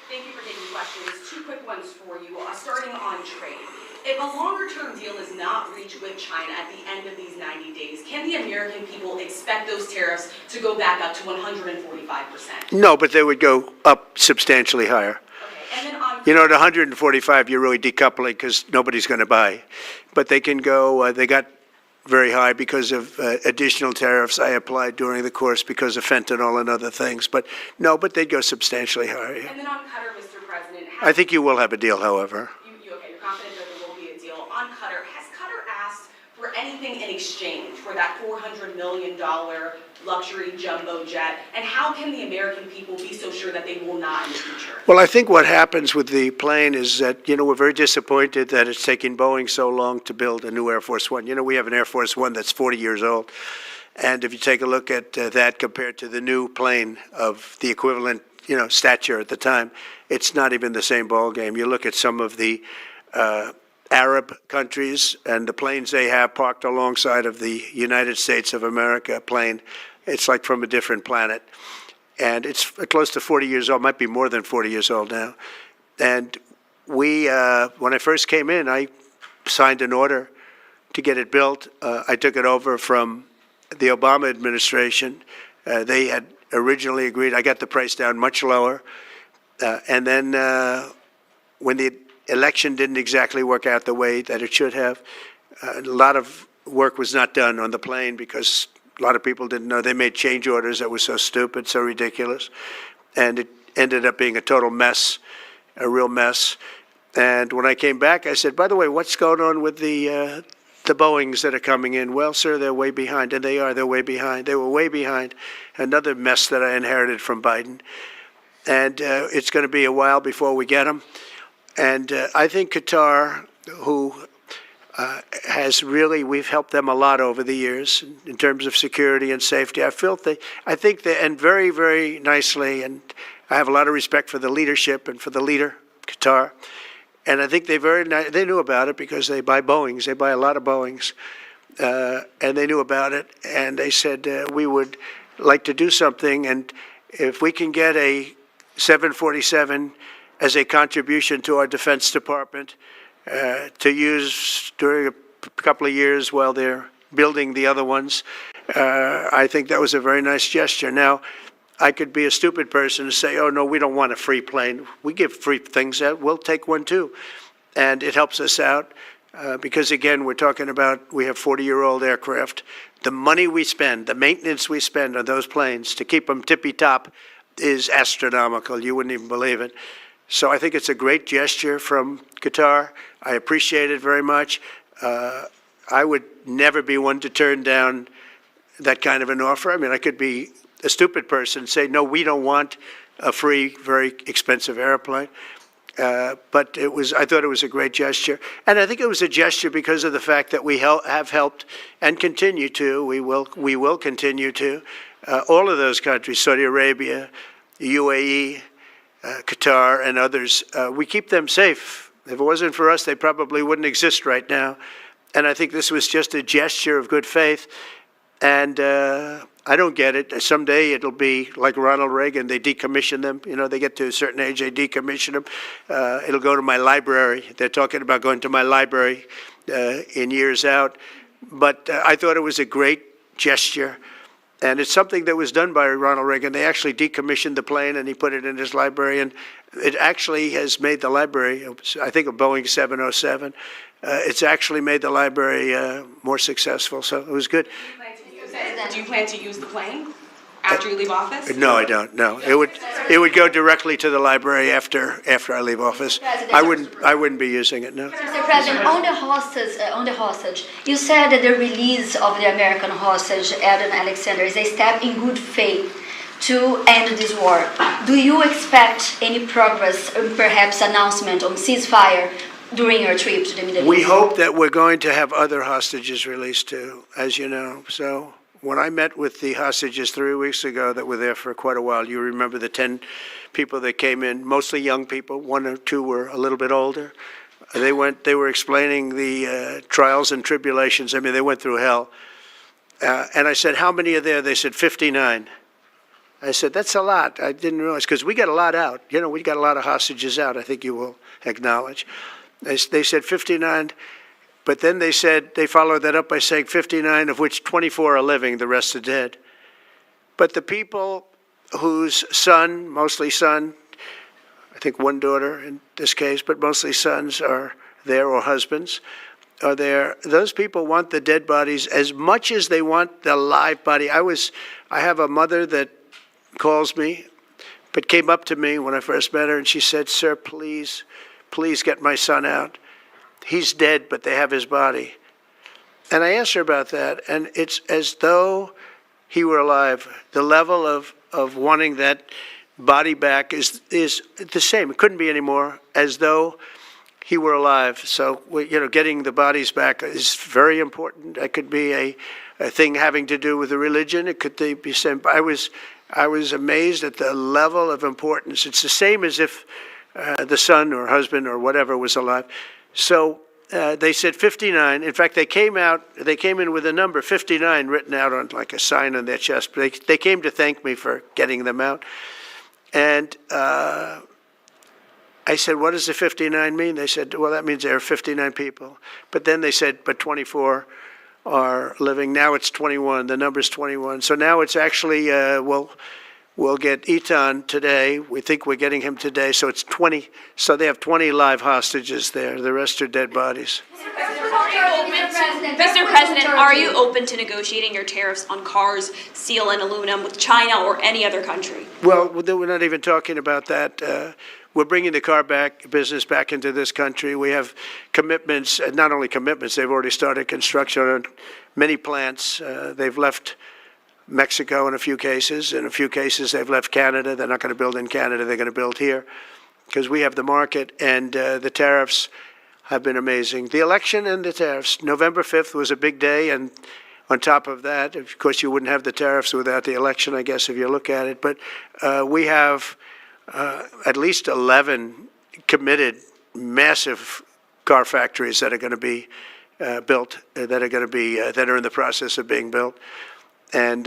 thank you for taking questions. Two quick ones for you, starting on trade. If a longer-term deal is not reached with China at the end of these 90 days, can the American people expect those tariffs to go back up to 145%? No, but they would go up substantially higher. And then on You know, at 145, you're really decoupling because nobody's going to buy. But they can go, they got very high because of additional tariffs I applied during the course because of fentanyl and other things. But no, but they'd go substantially higher. And then on Qatar, Mr. President, I think you will have a deal, however. You're confident that there will be a deal. On Qatar, has Qatar asked for anything in exchange for that $400 million luxury jumbo jet? And how can the American people be so sure that they will not in the future? Well, I think what happens with the plane is that, we're very disappointed that it's taking Boeing so long to build a new Air Force One. We have an Air Force One that's 40 years old. And if you take a look at that compared to the new plane of the equivalent, stature at the time, it's not even the same ballgame. You look at some of the Arab countries and the planes they have parked alongside of the United States of America plane, it's like from a different planet. And it's close to 40 years old, might be more than 40 years old now. And we, when I first came in, I signed an order to get it built. I took it over from the Obama administration. They had originally agreed. I got the price down much lower. And then when the election didn't exactly work out the way that it should have, a lot of work was not done on the plane because a lot of people didn't know. They made change orders that were so stupid, so ridiculous. And it ended up being a total mess, a real mess. And when I came back, I said, by the way, what's going on with the Boeings that are coming in? Well, sir, they're way behind. And they're way behind. They were way behind. Another mess that I inherited from Biden. And it's going to be a while before we get them. And I think Qatar, who we've helped them a lot over the years in terms of security and safety. I think they, and very, very nicely, and I have a lot of respect for the leadership and for the leader, Qatar. And I think they knew about it because they buy Boeings. They buy a lot of Boeings. And they knew about it. And they said, we would like to do something. And if we can get a 747 as a contribution to our Defense Department to use during a couple of years while they're building the other ones, I think that was a very nice gesture. Now, I could be a stupid person and say, oh, no, we don't want a free plane. We give free things out. We'll take one, too. And it helps us out because, again, we're talking about we have 40-year-old aircraft. The money we spend, the maintenance we spend on those planes to keep them tippy-top is astronomical. You wouldn't even believe it. So I think it's a great gesture from Qatar. I appreciate it very much. I would never be one to turn down that kind of an offer. I mean, I could be a stupid person say, no, we don't want a free, very expensive airplane. But I thought it was a great gesture. And I think it was a gesture because of the fact that we have helped and continue to, we will continue to, all of those countries, Saudi Arabia, UAE, Qatar, and others. We keep them safe. If it wasn't for us, they probably wouldn't exist right now. And I think this was just a gesture of good faith. And I don't get it. Someday it'll be like Ronald Reagan. They decommission them. You know, they get to a certain age, they decommission them. It'll go to my library. They're talking about going to my library in years out. But I thought it was a great gesture. And it's something that was done by Ronald Reagan. They actually decommissioned the plane and he put it in his library. And it actually has made the library, I think a Boeing 707, it's actually made the library more successful. So it was good. Do you plan to use the plane after you leave office? No, I don't. No, it would go directly to the library after I leave office. I wouldn't be using it. No. Mr. President, on the hostage, you said that the release of the American hostage, Adam Alexander, is a step in good faith to end this war. Do you expect any progress, or perhaps announcement on ceasefire during your trip to the Middle East? We hope that we're going to have other hostages released too, as you know. So when I met with the hostages 3 weeks ago that were there for quite a while, you remember the 10 people that came in, mostly young people, 1 or 2 were a little bit older. They were explaining the trials and tribulations. I mean, they went through hell. And I said, how many are there? They said 59. I said, that's a lot. I didn't realize, because we got a lot out. You know, we got a lot of hostages out, I think you will acknowledge. They said 59, but then they said, they followed that up by saying 59, of which 24 are living, the rest are dead. But the people whose son, mostly son, I think 1 daughter in this case, but mostly sons are there, or husbands are there, those people want the dead bodies as much as they want the live body. I have a mother that calls me, but came up to me when I first met her, and she said, sir, please get my son out. He's dead, but they have his body. And I asked her about that, and it's as though he were alive. The level of wanting that body back is the same. It couldn't be any more, as though he were alive. So, getting the bodies back is very important. It could be a thing having to do with the religion. It could be same. I was amazed at the level of importance. It's the same as if the son or husband or whatever was alive. So they said 59. In fact, they came in with a number 59 written out on like a sign on their chest. But they came to thank me for getting them out. And I said, what does the 59 mean? They said, well, that means there are 59 people. But then they said, but 24 are living. Now it's 21. The number's 21. So now it's actually, we'll get Eitan today. We think we're getting him today. So it's 20. So they have 20 live hostages there. The rest are dead bodies. Mr. President, are you open to negotiating your tariffs on cars, steel, and aluminum with China or any other country? Well, we're not even talking about that. We're bringing the car business back into this country. We have commitments, not only commitments, they've already started construction on many plants. They've left Mexico in a few cases. In a few cases, they've left Canada. They're not going to build in Canada. They're going to build here because we have the market, and the tariffs have been amazing. The election and the tariffs. November 5th was a big day, and on top of that, of course, you wouldn't have the tariffs without the election, I guess, if you look at it. But we have at least 11 committed massive car factories that are going to be built, that are in the process of being built. And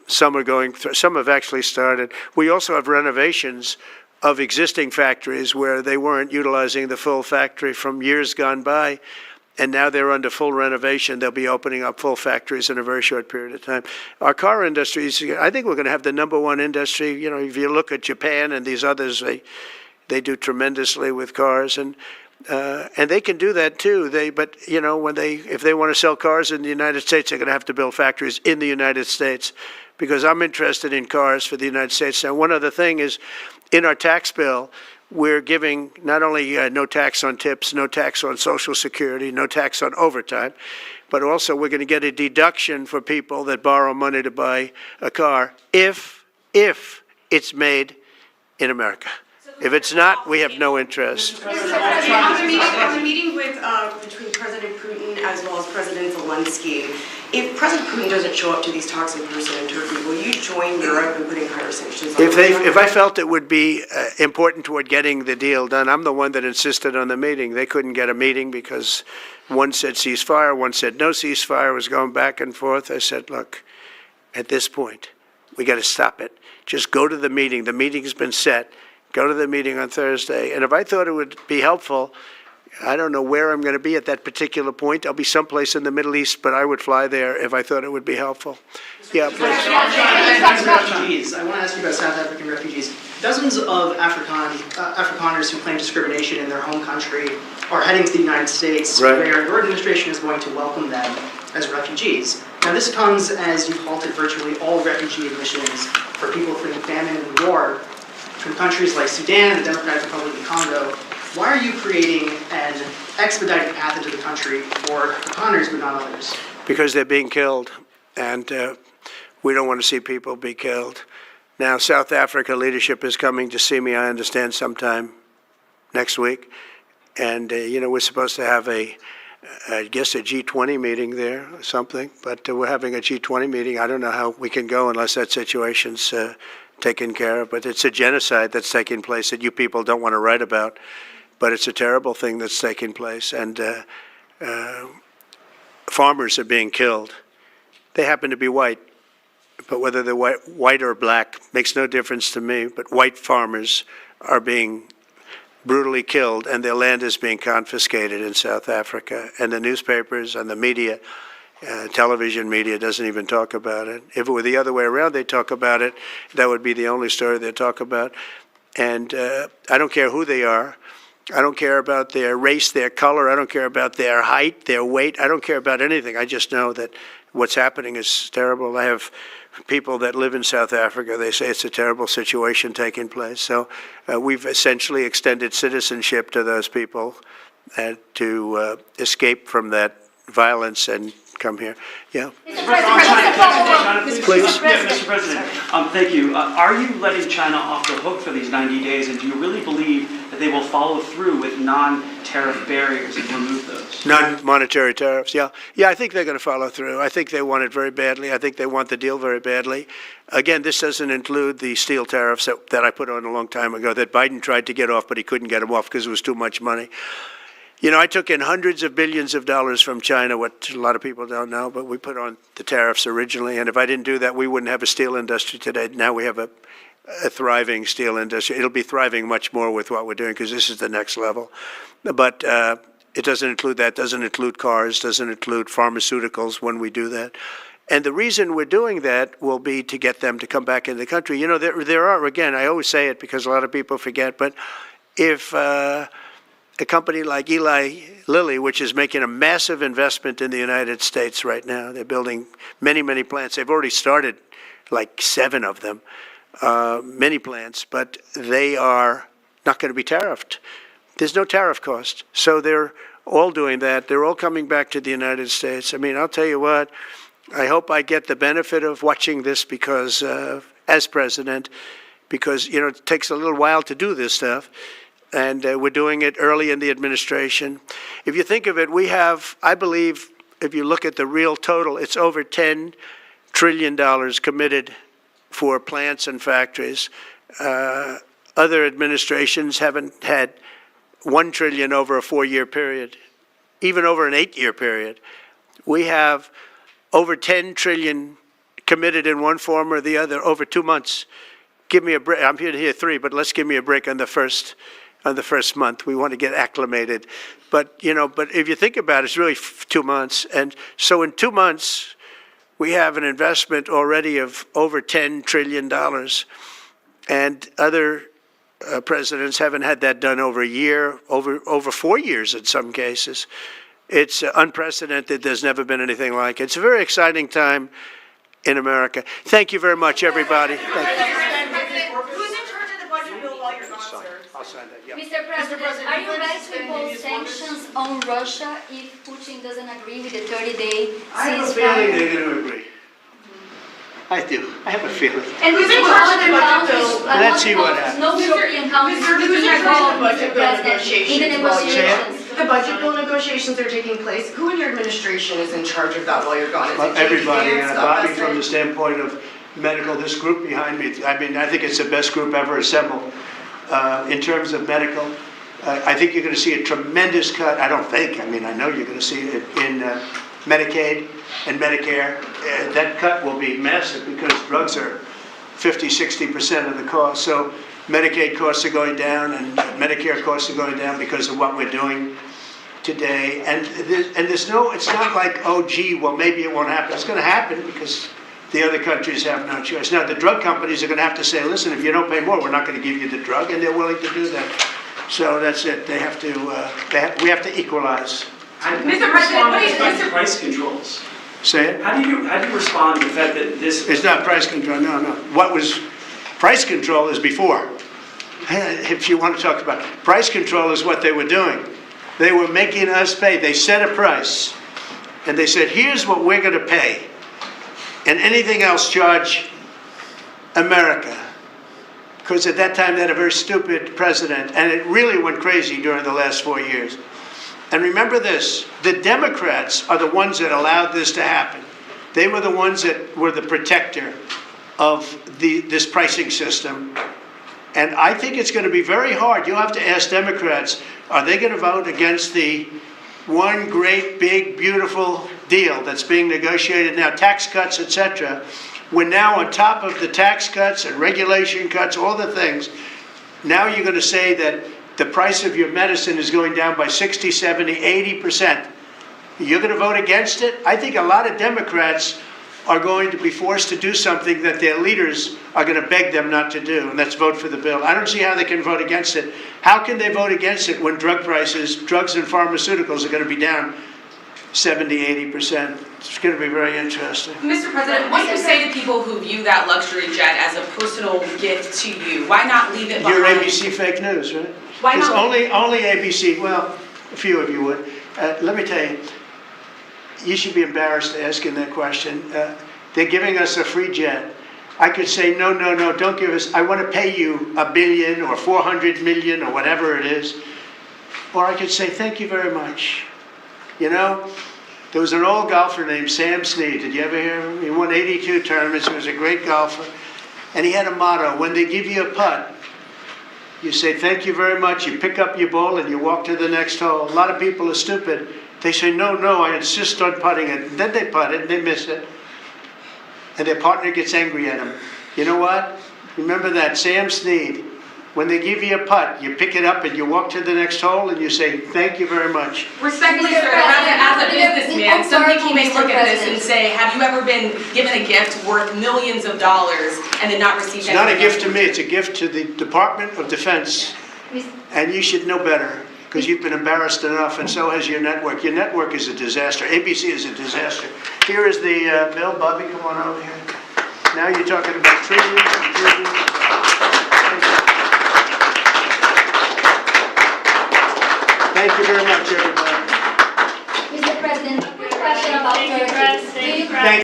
some are going through, some have actually started. We also have renovations of existing factories where they weren't utilizing the full factory from years gone by, and now they're under full renovation. They'll be opening up full factories in a very short period of time. Our car industry, I think we're going to have the #1 industry. You know, if you look at Japan and these others, they do tremendously with cars, and they can do that too. But you know, if they want to sell cars in the United States, they're going to have to build factories in the United States, because I'm interested in cars for the United States. Now, one other thing is, in our tax bill, we're giving not only no tax on tips, no tax on Social Security, no tax on overtime, but also we're going to get a deduction for people that borrow money to buy a car if it's made in America. If it's not, we have no interest. On the meeting between President Putin as well as President Zelensky, if President Putin doesn't show up to these talks in person in Turkey, will you join Europe in putting higher sanctions on If I felt it would be important toward getting the deal done, I'm the one that insisted on the meeting. They couldn't get a meeting because one said ceasefire, one said no ceasefire, was going back and forth. I said, look, at this point, we got to stop it. Just go to the meeting. The meeting's been set. Go to the meeting on Thursday. And if I thought it would be helpful, I don't know where I'm going to be at that particular point. I'll be someplace in the Middle East, but I would fly there if I thought it would be helpful. Yeah, please. Refugees. I want to ask you about South African refugees. Dozens of Afrikaners who claim discrimination in their home country are heading to the United States, Right. where your administration is going to welcome them as refugees. Now, this comes as you've halted virtually all refugee admissions for people fleeing famine and war from countries like Sudan and the Democratic Republic of Congo. Why are you creating an expedited path into the country for Afrikaners but not others? Because they're being killed, and we don't want to see people be killed. Now, South Africa leadership is coming to see me, I understand, sometime next week. And, you know, we're supposed to have I guess a G20 meeting there or something, but we're having a G20 meeting. I don't know how we can go unless that situation's taken care of, but it's a genocide that's taking place that you people don't want to write about, but it's a terrible thing that's taking place, and farmers are being killed. They happen to be white, but whether they're white or black makes no difference to me, but white farmers are being brutally killed, and their land is being confiscated in South Africa, and the newspapers and the media, television media doesn't even talk about it. If it were the other way around, they'd talk about it. That would be the only story they'd talk about. And I don't care who they are. I don't care about their race, their color. I don't care about their height, their weight. I don't care about anything. I just know that what's happening is terrible. I have people that live in South Africa. They say it's a terrible situation taking place. So we've essentially extended citizenship to those people to escape from that violence and come here. Yeah. Please. Mr. President, thank you. Are you letting China off the hook for these 90 days, and do you really believe that they will follow through with non-tariff barriers and remove those? Non-monetary tariffs, yeah. Yeah, I think they're going to follow through. I think they want it very badly. I think they want the deal very badly. Again, this doesn't include the steel tariffs that I put on a long time ago that Biden tried to get off, but he couldn't get them off because it was too much money. You know, I took in hundreds of billions of dollars from China, what a lot of people don't know, but we put on the tariffs originally. And if I didn't do that, we wouldn't have a steel industry today. Now we have a thriving steel industry. It'll be thriving much more with what we're doing because this is the next level. But it doesn't include that, doesn't include cars, doesn't include pharmaceuticals when we do that. And the reason we're doing that will be to get them to come back into the country. You know, there are, again, I always say it because a lot of people forget, but if a company like Eli Lilly, which is making a massive investment in the United States right now. They're building many, many plants. They've already started like 7 of them, many plants, but they are not going to be tariffed. There's no tariff cost. So they're all doing that. They're all coming back to the United States. I mean, I'll tell you what, I hope I get the benefit of watching this because, as president, because, you know, it takes a little while to do this stuff. and we're doing it early in the administration. If you think of it, we have, I believe, if you look at the real total, it's over $10 trillion committed for plants and factories. Other administrations haven't had $1 trillion over a 4-year period, even over an 8-year period. We have over $10 trillion committed in one form or the other over 2 months. Give me a break. I'm here to hear 3, but let's give me a break on the first month. We want to get acclimated. But if you think about it, it's really 2 months. And so in 2 months, we have an investment already of over $10 trillion. And other presidents haven't had that done over a year, over 4 years in some cases. It's unprecedented. There's never been anything like it. It's a very exciting time in America. Thank you very much, everybody. Thank you. Who's in charge of the budget bill while you're gone, sir? I'll sign that, yeah. Mr. President, are you ready to impose sanctions on Russia if Putin doesn't agree with the 30-day ceasefire? I have a feeling they're going to agree. I do. I have a feeling. And who's in charge of the budget bill? Let's see what happens. No European countries are involved with the president in the negotiations. The budget bill negotiations are taking place. Who in your administration is in charge of that while you're gone? Is it Everybody, Vance, Bobby, Besson? from the standpoint of medical, this group behind me, I mean, I think it's the best group ever assembled in terms of medical. I think you're going to see a tremendous cut. I don't think, I mean, I know you're going to see it in Medicaid and Medicare. That cut will be massive because drugs are 50-60% of the cost. So Medicaid costs are going down and Medicare costs are going down because of what we're doing today. And there's no, it's not like, oh, gee, well, maybe it won't happen. It's going to happen because the other countries have no choice. Now, the drug companies are going to have to say, listen, if you don't pay more, we're not going to give you the drug, and they're willing to do that. So that's it. They have to, we have to equalize. Mr. President, what is About price controls. Say it? How do you respond to the fact that this? It's not price control, no. What was, price control is before. If you want to talk about, price control is what they were doing. They were making us pay. They set a price, and they said, here's what we're going to pay, and anything else charge America. Because at that time, they had a very stupid president, and it really went crazy during the last 4 years. And remember this, the Democrats are the ones that allowed this to happen. They were the ones that were the protector of this pricing system. And I think it's going to be very hard. You'll have to ask Democrats, are they going to vote against the one great, big, beautiful deal that's being negotiated now, tax cuts, etc. We're now on top of the tax cuts and regulation cuts, all the things. Now you're going to say that the price of your medicine is going down by 60, 70, 80%. You're going to vote against it? I think a lot of Democrats are going to be forced to do something that their leaders are going to beg them not to do, and that's vote for the bill. I don't see how they can vote against it. How can they vote against it when drug prices, drugs and pharmaceuticals are going to be down 70, 80%? It's going to be very interesting. Mr. President, what do you say to people who view that luxury jet as a personal gift to you? Why not leave it behind? You're ABC fake news, right? Why not? Because only ABC, well, a few of you would. Let me tell you, you should be embarrassed asking that question. They're giving us a free jet. I could say, no, don't give us, I want to pay you $1 billion or 400 million or whatever it is. Or I could say, thank you very much. You know, there was an old golfer named Sam Snead. Did you ever hear of him? He won 82 tournaments. He was a great golfer. And he had a motto, when they give you a putt, you say, thank you very much. You pick up your ball and you walk to the next hole. A lot of people are stupid. They say, no, I insist on putting it. And then they putt it and they miss it. And their partner gets angry at them. You know what? Remember that, Sam Snead. When they give you a putt, you pick it up and you walk to the next hole and you say, thank you very much. Respectfully, sir, as a businessman, some people may look at this and say, have you ever been given a gift worth millions of dollars and then not received anything? It's not a gift to me, it's a gift to the Department of Defense. And you should know better, because you've been embarrassed enough, and so has your network. Your network is a disaster. ABC is a disaster. Here is the bill. Bobby, come on over here. Now you're talking about trillions and trillions. Thank you very much, everybody. Mr. President, quick question about Turkey. Thank